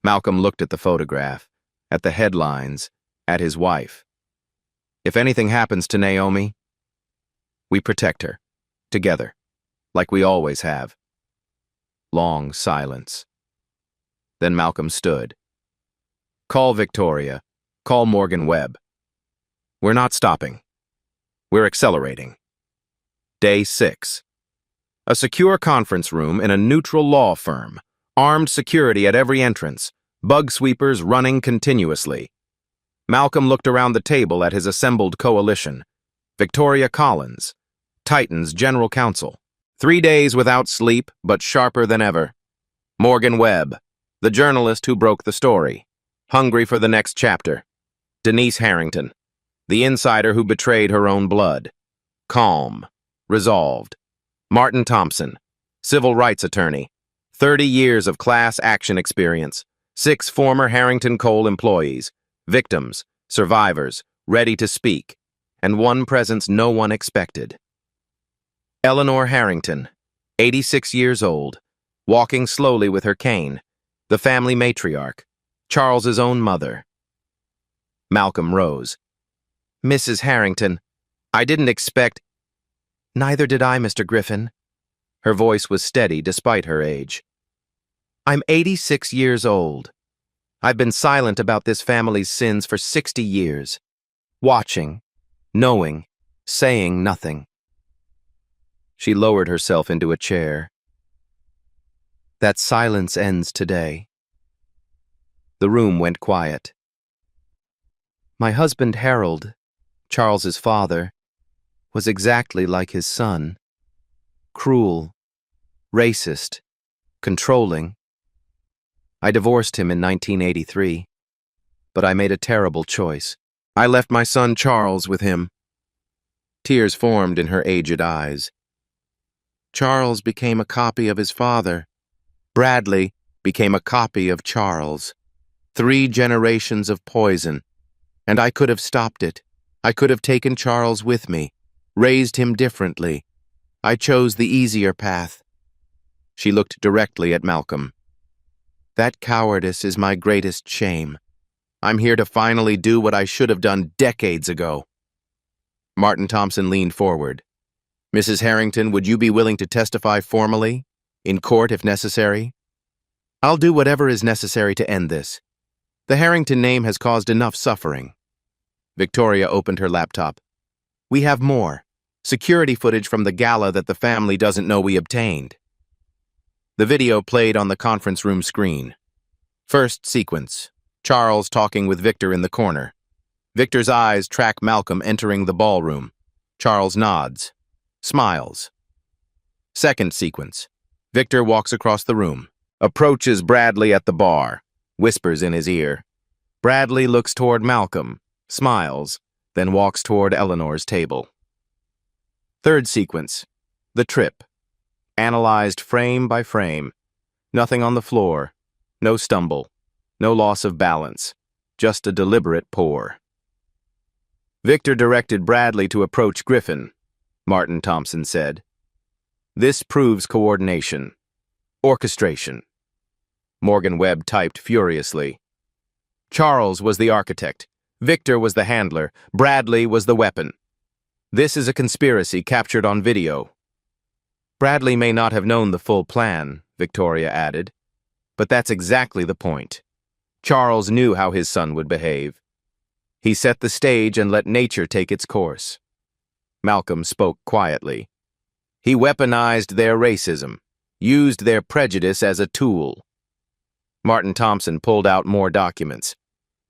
Malcolm looked at the photograph, at the headlines, at his wife. If anything happens to Naomi, we protect her, together, like we always have. Long silence. Then Malcolm stood. Call Victoria. Call Morgan Webb. We're not stopping. We're accelerating. Day 6. A secure conference room in a neutral law firm. Armed security at every entrance. Bug sweepers running continuously. Malcolm looked around the table at his assembled coalition. Victoria Collins, Titan's general counsel. 3 days without sleep, but sharper than ever. Morgan Webb, the journalist who broke the story. Hungry for the next chapter. Denise Harrington, the insider who betrayed her own blood. Calm. Resolved. Martin Thompson, civil rights attorney. 30 years of class action experience. 6 former Harrington Coal employees. Victims, survivors, ready to speak. and one presence no one expected. Eleanor Harrington, 86 years old, walking slowly with her cane, the family matriarch, Charles's own mother. Malcolm rose. Mrs. Harrington, I didn't expect— Neither did I, Mr. Griffin. Her voice was steady despite her age. I'm 86 years old. I've been silent about this family's sins for 60 years. Watching, knowing, saying nothing. She lowered herself into a chair. That silence ends today. The room went quiet. My husband Harold, Charles's father, was exactly like his son. Cruel, racist, controlling. I divorced him in 1983, but I made a terrible choice. I left my son Charles with him. Tears formed in her aged eyes. Charles became a copy of his father. Bradley became a copy of Charles. 3 generations of poison. And I could have stopped it. I could have taken Charles with me, raised him differently. I chose the easier path. She looked directly at Malcolm. That cowardice is my greatest shame. I'm here to finally do what I should have done decades ago. Martin Thompson leaned forward. Mrs. Harrington, would you be willing to testify formally, in court if necessary? I'll do whatever is necessary to end this. The Harrington name has caused enough suffering. Victoria opened her laptop. We have more. Security footage from the gala that the family doesn't know we obtained. The video played on the conference room screen. First sequence. Charles talking with Victor in the corner. Victor's eyes track Malcolm entering the ballroom. Charles nods. Smiles. Second sequence. Victor walks across the room. Approaches Bradley at the bar. Whispers in his ear. Bradley looks toward Malcolm. Smiles. Then walks toward Eleanor's table. Third sequence. The trip. Analyzed frame by frame. Nothing on the floor. No stumble. No loss of balance. Just a deliberate pour. Victor directed Bradley to approach Griffin, Martin Thompson said. This proves coordination. Orchestration. Morgan Webb typed furiously. Charles was the architect. Victor was the handler. Bradley was the weapon. This is a conspiracy captured on video. Bradley may not have known the full plan, Victoria added. But that's exactly the point. Charles knew how his son would behave. He set the stage and let nature take its course. Malcolm spoke quietly. He weaponized their racism, used their prejudice as a tool. Martin Thompson pulled out more documents.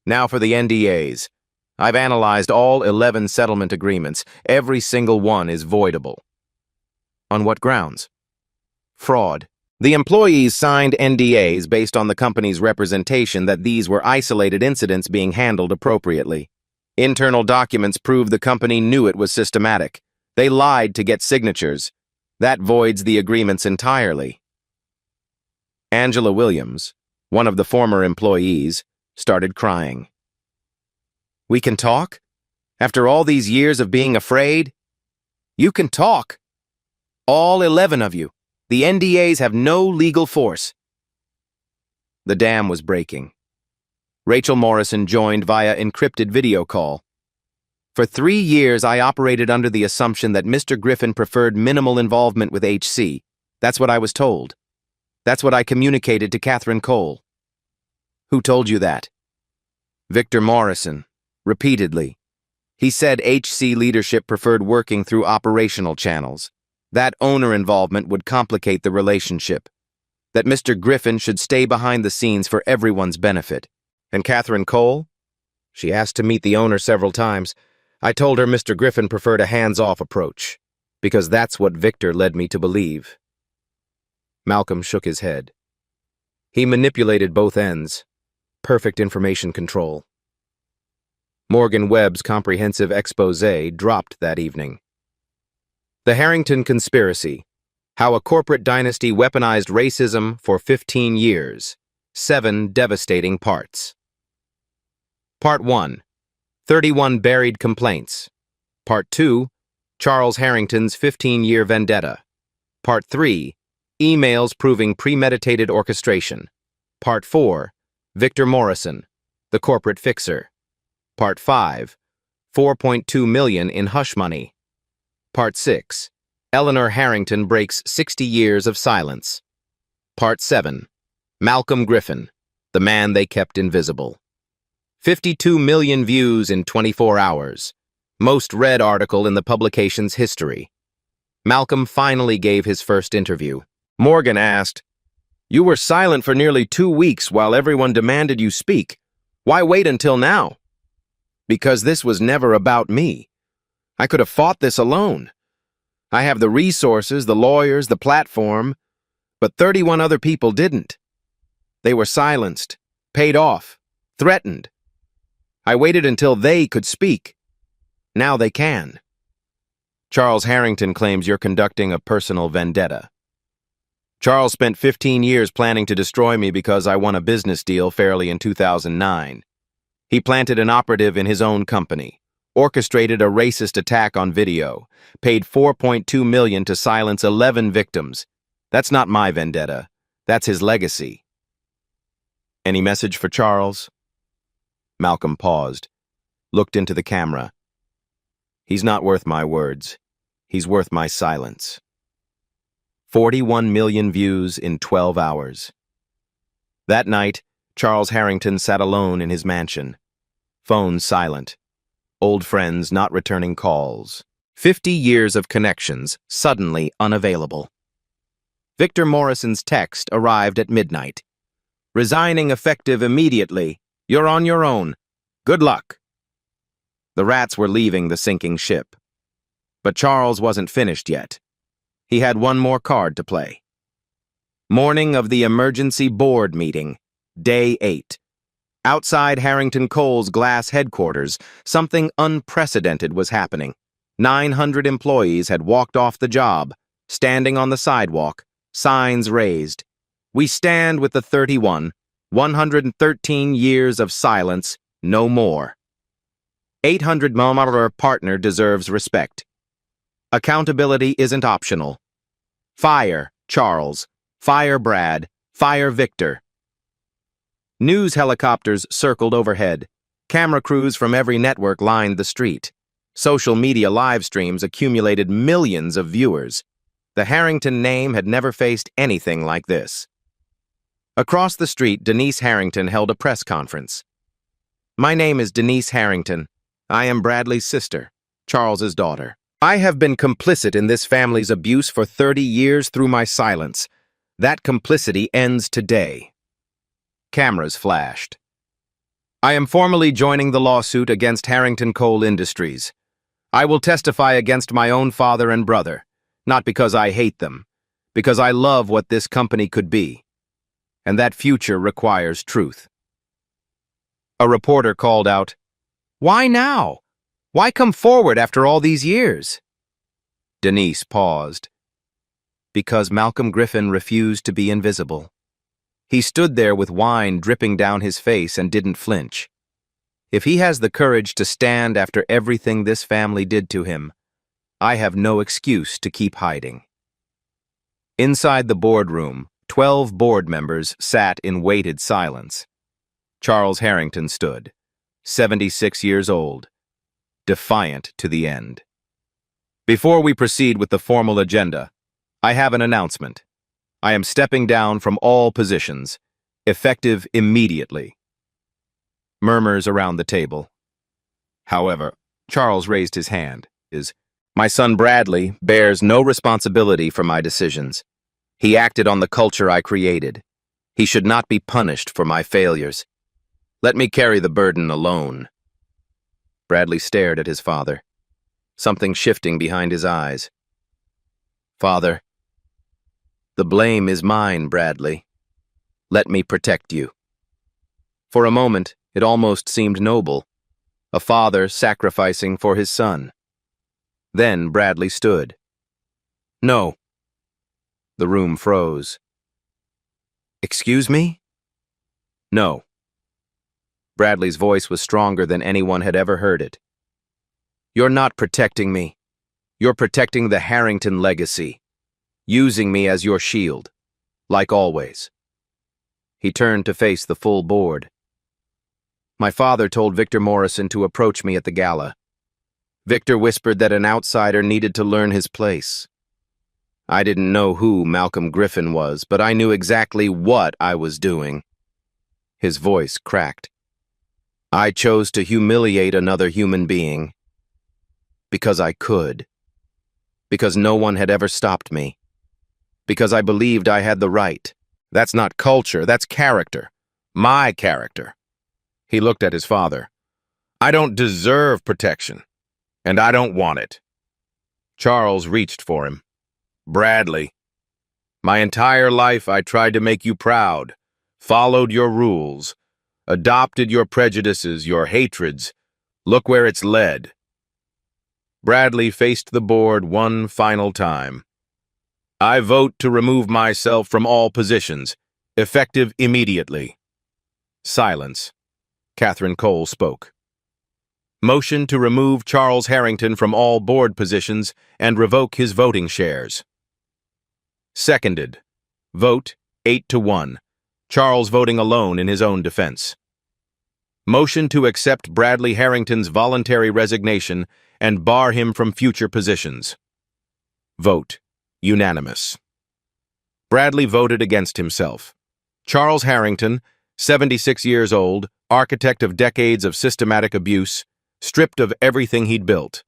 Now for the NDAs. I've analyzed all 11 settlement agreements. Every single one is voidable. On what grounds? Fraud. The employees signed NDAs based on the company's representation that these were isolated incidents being handled appropriately. Internal documents prove the company knew it was systematic. They lied to get signatures. That voids the agreements entirely. Angela Williams, one of the former employees, started crying. We can talk? After all these years of being afraid? You can talk. All 11 of you. The NDAs have no legal force. The dam was breaking. Rachel Morrison joined via encrypted video call. For 3 years, I operated under the assumption that Mr. Griffin preferred minimal involvement with HC. That's what I was told. That's what I communicated to Catherine Cole. Who told you that? Victor Morrison, repeatedly. He said HC leadership preferred working through operational channels. That owner involvement would complicate the relationship. That Mr. Griffin should stay behind the scenes for everyone's benefit. And Catherine Cole? She asked to meet the owner several times. I told her Mr. Griffin preferred a hands-off approach, because that's what Victor led me to believe. Malcolm shook his head. He manipulated both ends. Perfect information control. Morgan Webb's comprehensive exposé dropped that evening. The Harrington Conspiracy. How a corporate dynasty weaponized racism for 15 years. 7 devastating parts. Part 1. 31 buried complaints. Part 2, Charles Harrington's 15-year vendetta. Part 3, emails proving premeditated orchestration. Part 4, Victor Morrison, the corporate fixer. Part 5, 4.2 million in hush money. Part 6, Eleanor Harrington breaks 60 years of silence. Part 7, Malcolm Griffin, the man they kept invisible. 52 million views in 24 hours. Most read article in the publication's history. Malcolm finally gave his first interview. Morgan asked, "You were silent for nearly 2 weeks while everyone demanded you speak. Why wait until now?" "Because this was never about me. I could have fought this alone. I have the resources, the lawyers, the platform, but 31 other people didn't. They were silenced, paid off, threatened. I waited until they could speak. Now they can." Charles Harrington claims you're conducting a personal vendetta. "Charles spent 15 years planning to destroy me because I won a business deal fairly in 2009. He planted an operative in his own company, orchestrated a racist attack on video, paid 4.2 million to silence 11 victims. That's not my vendetta. That's his legacy." "Any message for Charles?" Malcolm paused, looked into the camera. "He's not worth my words. He's worth my silence." 41 million views in 12 hours. That night, Charles Harrington sat alone in his mansion. Phone silent. Old friends not returning calls. 50 years of connections suddenly unavailable. Victor Morrison's text arrived at midnight. "Resigning effective immediately. You're on your own. Good luck." The rats were leaving the sinking ship. But Charles wasn't finished yet. He had one more card to play. Morning of the emergency board meeting, day 8. Outside Harrington Coal's glass headquarters, something unprecedented was happening. 900 employees had walked off the job, standing on the sidewalk, signs raised. "We stand with the 31, 113 years of silence, no more. 800mm partner deserves respect. Accountability isn't optional. Fire Charles, fire Brad, fire Victor." News helicopters circled overhead. Camera crews from every network lined the street. Social media live streams accumulated millions of viewers. The Harrington name had never faced anything like this. Across the street, Denise Harrington held a press conference. "My name is Denise Harrington. I am Bradley's sister, Charles's daughter. I have been complicit in this family's abuse for 30 years through my silence. That complicity ends today." Cameras flashed. "I am formally joining the lawsuit against Harrington Coal Industries. I will testify against my own father and brother, not because I hate them, because I love what this company could be. And that future requires truth." A reporter called out, "Why now? Why come forward after all these years?" Denise paused. "Because Malcolm Griffin refused to be invisible. He stood there with wine dripping down his face and didn't flinch. If he has the courage to stand after everything this family did to him, I have no excuse to keep hiding." Inside the boardroom, 12 board members sat in weighted silence. Charles Harrington stood, 76 years old, defiant to the end. "Before we proceed with the formal agenda, I have an announcement. I am stepping down from all positions, effective immediately." Murmurs around the table. However, Charles raised his hand. "My son Bradley bears no responsibility for my decisions. He acted on the culture I created. He should not be punished for my failures. Let me carry the burden alone." Bradley stared at his father, something shifting behind his eyes. "Father, the blame is mine, Bradley. Let me protect you." For a moment, it almost seemed noble, a father sacrificing for his son. Then Bradley stood. "No." The room froze. "Excuse me?" "No." Bradley's voice was stronger than anyone had ever heard it. You're not protecting me. You're protecting the Harrington legacy, using me as your shield, like always. He turned to face the full board. My father told Victor Morrison to approach me at the gala. Victor whispered that an outsider needed to learn his place. I didn't know who Malcolm Griffin was, but I knew exactly what I was doing. His voice cracked. I chose to humiliate another human being because I could. Because no one had ever stopped me. Because I believed I had the right. That's not culture, that's character. My character. He looked at his father. I don't deserve protection, and I don't want it. Charles reached for him. Bradley, my entire life I tried to make you proud, followed your rules, adopted your prejudices, your hatreds. Look where it's led. Bradley faced the board one final time. I vote to remove myself from all positions, effective immediately. Silence. Catherine Cole spoke. Motion to remove Charles Harrington from all board positions and revoke his voting shares. Seconded. Vote 8-1. Charles voting alone in his own defense. Motion to accept Bradley Harrington's voluntary resignation and bar him from future positions. Vote unanimous. Bradley voted against himself. Charles Harrington, 76 years old, architect of decades of systematic abuse, stripped of everything he'd built.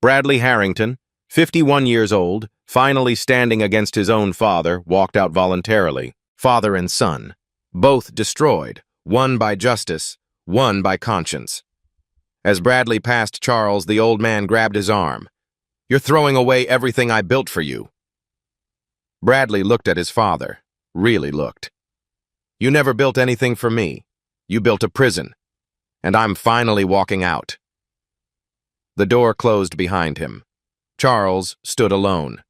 Bradley Harrington, 51 years old, finally standing against his own father, walked out voluntarily. Father and son, both destroyed, one by justice, one by conscience. As Bradley passed Charles, the old man grabbed his arm. You're throwing away everything I built for you. Bradley looked at his father, really looked. You never built anything for me. You built a prison, and I'm finally walking out. The door closed behind him. Charles stood alone.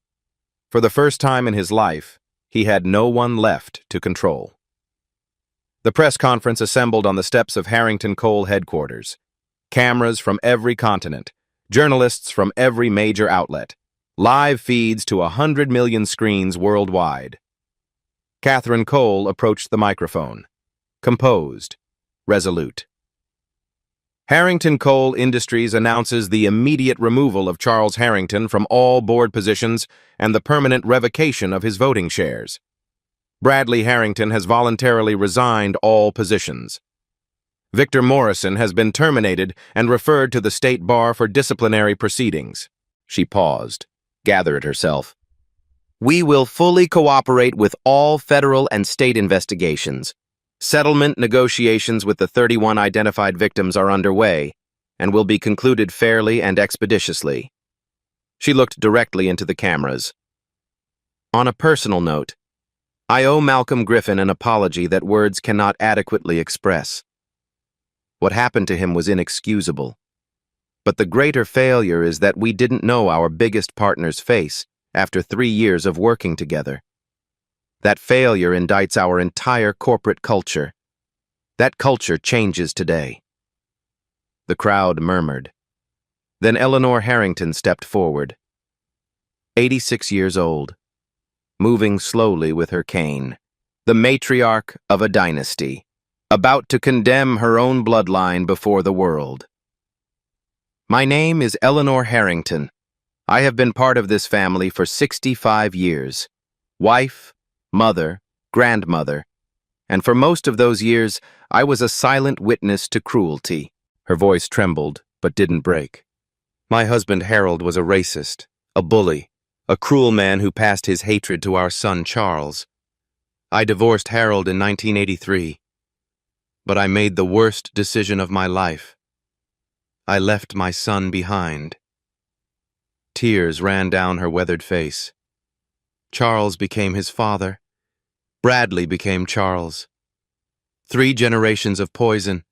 For the first time in his life, he had no one left to control. The press conference assembled on the steps of Harrington Cole headquarters. Cameras from every continent, journalists from every major outlet, live feeds to 100 million screens worldwide. Catherine Cole approached the microphone, composed, resolute. Harrington Coal Industries announces the immediate removal of Charles Harrington from all board positions and the permanent revocation of his voting shares. Bradley Harrington has voluntarily resigned all positions. Victor Morrison has been terminated and referred to the state bar for disciplinary proceedings. She paused, gathered herself. We will fully cooperate with all federal and state investigations. Settlement negotiations with the 31 identified victims are underway and will be concluded fairly and expeditiously. She looked directly into the cameras. On a personal note, I owe Malcolm Griffin an apology that words cannot adequately express. What happened to him was inexcusable. But the greater failure is that we didn't know our biggest partner's face after 3 years of working together. That failure indicts our entire corporate culture. That culture changes today. The crowd murmured. Then Eleanor Harrington stepped forward. 86 years old, moving slowly with her cane, the matriarch of a dynasty, about to condemn her own bloodline before the world. My name is Eleanor Harrington. I have been part of this family for 65 years. Wife, mother, grandmother, and for most of those years, I was a silent witness to cruelty. Her voice trembled, but didn't break. My husband Harold was a racist, a bully, a cruel man who passed his hatred to our son Charles. I divorced Harold in 1983, but I made the worst decision of my life. I left my son behind. Tears ran down her weathered face. Charles became his father. Bradley became Charles. 3 generations of poison,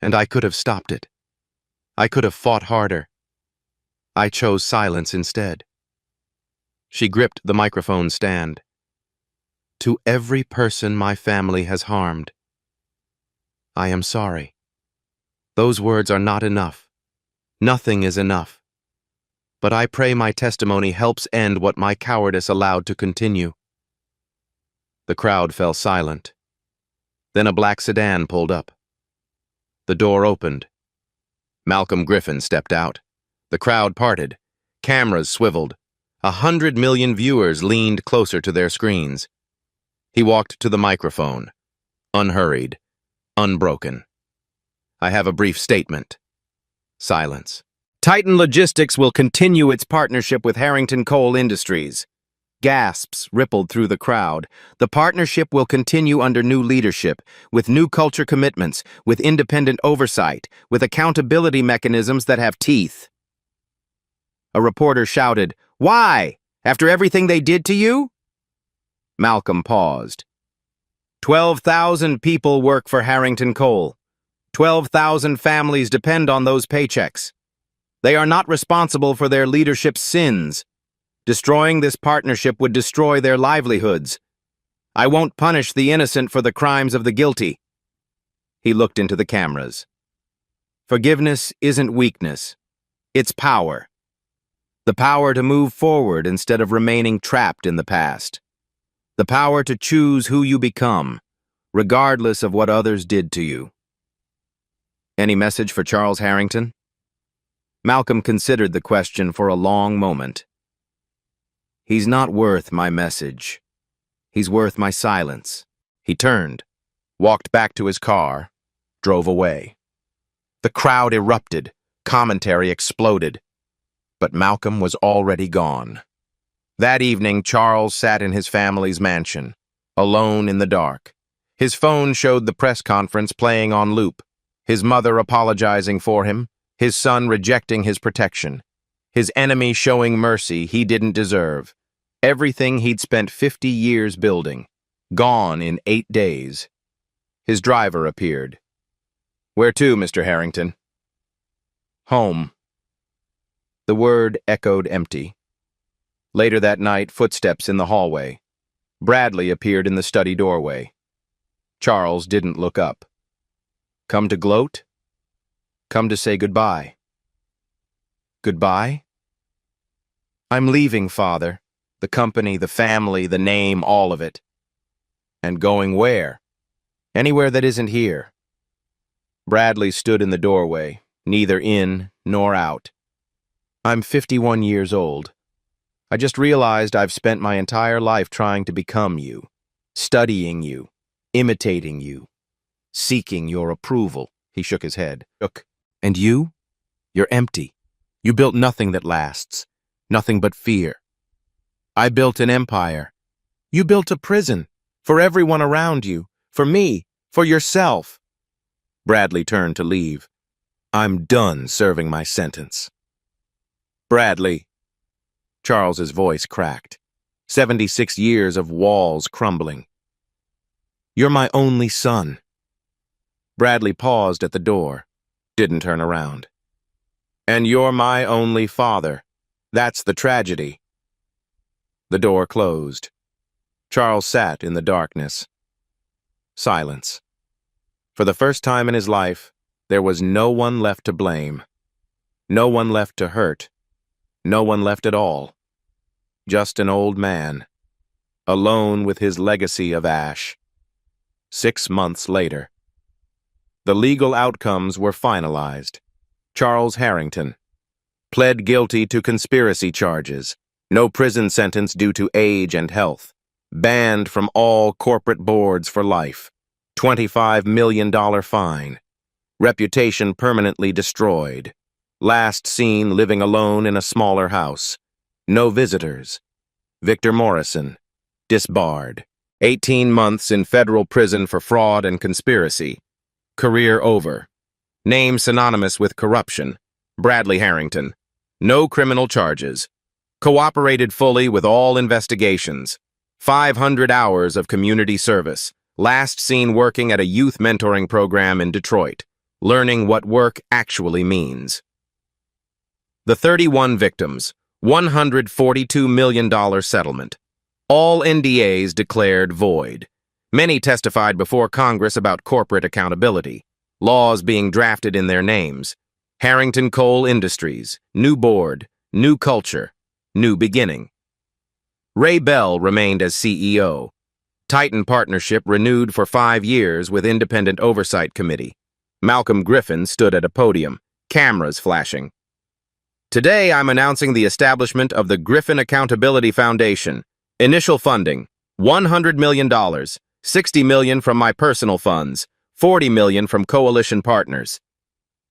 and I could have stopped it. I could have fought harder. I chose silence instead. She gripped the microphone stand. To every person my family has harmed, I am sorry. Those words are not enough. Nothing is enough. But I pray my testimony helps end what my cowardice allowed to continue. The crowd fell silent. Then a black sedan pulled up. The door opened. Malcolm Griffin stepped out. The crowd parted. Cameras swiveled. 100 million viewers leaned closer to their screens. He walked to the microphone, unhurried, unbroken. I have a brief statement. Silence. Titan Logistics will continue its partnership with Harrington Coal Industries. Gasps rippled through the crowd. The partnership will continue under new leadership, with new culture commitments, with independent oversight, with accountability mechanisms that have teeth. A reporter shouted, "Why? After everything they did to you?" Malcolm paused. 12,000 people work for Harrington Coal. 12,000 families depend on those paychecks. They are not responsible for their leadership's sins. Destroying this partnership would destroy their livelihoods. I won't punish the innocent for the crimes of the guilty. He looked into the cameras. Forgiveness isn't weakness. It's power. The power to move forward instead of remaining trapped in the past. The power to choose who you become, regardless of what others did to you. Any message for Charles Harrington? Malcolm considered the question for a long moment. He's not worth my message. He's worth my silence. He turned, walked back to his car, drove away. The crowd erupted, commentary exploded. But Malcolm was already gone. That evening, Charles sat in his family's mansion, alone in the dark. His phone showed the press conference playing on loop, his mother apologizing for him, his son rejecting his protection, his enemy showing mercy he didn't deserve. Everything he'd spent 50 years building, gone in 8 days. His driver appeared. "Where to, Mr. Harrington?" "Home." The word echoed empty. Later that night, footsteps in the hallway. Bradley appeared in the study doorway. Charles didn't look up. "Come to gloat? Come to say goodbye." "Goodbye?" "I'm leaving, Father. The company, the family, the name, all of it." "And going where?" "Anywhere that isn't here." Bradley stood in the doorway, neither in nor out. "I'm 51 years old. I just realized I've spent my entire life trying to become you, studying you, imitating you, seeking your approval." He shook his head. "And you? You're empty. You built nothing that lasts, nothing but fear. I built an empire. You built a prison, for everyone around you, for me, for yourself." Bradley turned to leave. "I'm done serving my sentence." "Bradley." Charles's voice cracked. 76 years of walls crumbling. "You're my only son." Bradley paused at the door, didn't turn around. "And you're my only father. That's the tragedy." The door closed. Charles sat in the darkness. Silence. For the first time in his life, there was no one left to blame. No one left to hurt. No one left at all. Just an old man, alone with his legacy of ash. 6 months later. The legal outcomes were finalized. Charles Harrington pled guilty to conspiracy charges. No prison sentence due to age and health. Banned from all corporate boards for life. $25 million fine. Reputation permanently destroyed. Last seen living alone in a smaller house. No visitors. Victor Morrison, disbarred. 18 months in federal prison for fraud and conspiracy. Career over. Name synonymous with corruption. Bradley Harrington. No criminal charges. Cooperated fully with all investigations. 500 hours of community service. Last seen working at a youth mentoring program in Detroit. Learning what work actually means. The 31 victims. $142 million settlement. All NDAs declared void. Many testified before Congress about corporate accountability. Laws being drafted in their names. Harrington Coal Industries, new board, new culture, new beginning. Ray Bell remained as CEO. Titan Partnership renewed for 5 years with independent oversight committee. Malcolm Griffin stood at a podium, cameras flashing. Today, I'm announcing the establishment of the Griffin Accountability Foundation. Initial funding, $100 million, $60 million from my personal funds, $40 million from coalition partners.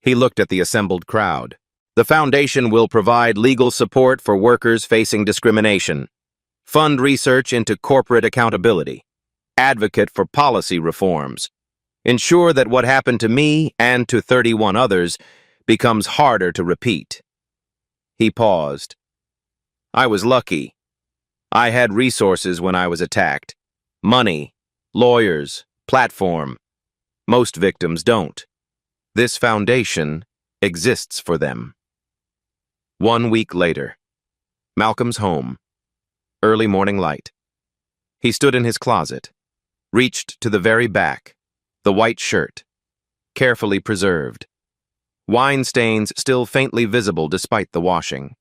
He looked at the assembled crowd. The foundation will provide legal support for workers facing discrimination, fund research into corporate accountability, advocate for policy reforms, ensure that what happened to me and to 31 others becomes harder to repeat. He paused. I was lucky. I had resources when I was attacked. Money, lawyers, platform. Most victims don't. This foundation exists for them. 1 week later, Malcolm's home. Early morning light. He stood in his closet, reached to the very back, the white shirt, carefully preserved. Wine stains still faintly visible despite the washing.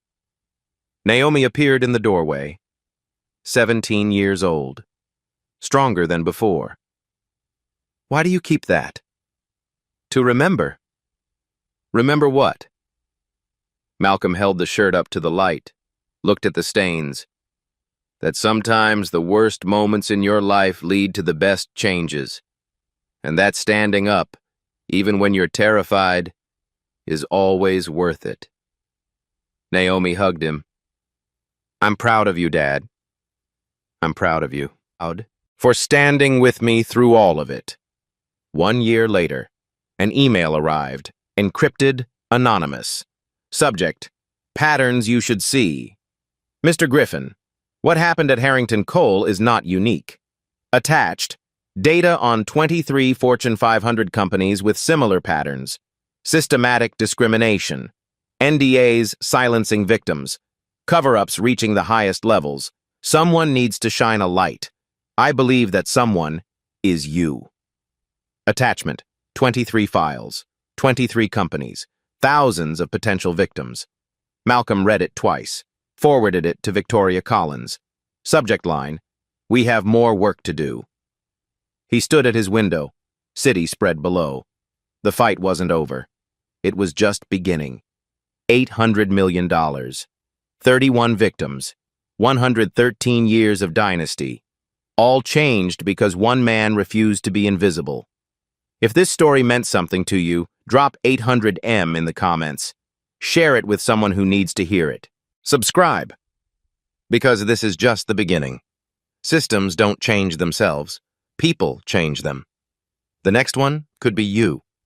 Naomi appeared in the doorway, 17 years old, stronger than before. Why do you keep that? To remember. Remember what? Malcolm held the shirt up to the light, looked at the stains. That sometimes the worst moments in your life lead to the best changes. And that standing up, even when you're terrified, is always worth it. Naomi hugged him. I'm proud of you, Dad. I'm proud of you. For standing with me through all of it. 1 year later, an email arrived, encrypted, anonymous. Subject, patterns you should see. Mr. Griffin, what happened at Harrington Coal is not unique. Attached, data on 23 Fortune 500 companies with similar patterns. Systematic discrimination. NDAs silencing victims. Cover-ups reaching the highest levels. Someone needs to shine a light. I believe that someone is you. Attachment, 23 files, 23 companies, thousands of potential victims. Malcolm read it twice, forwarded it to Victoria Collins. Subject line, we have more work to do. He stood at his window, city spread below. The fight wasn't over. It was just beginning. $800 million, 31 victims, 113 years of dynasty. All changed because one man refused to be invisible. If this story meant something to you, drop 800M in the comments. Share it with someone who needs to hear it. Subscribe, because this is just the beginning. Systems don't change themselves. People change them. The next one could be you.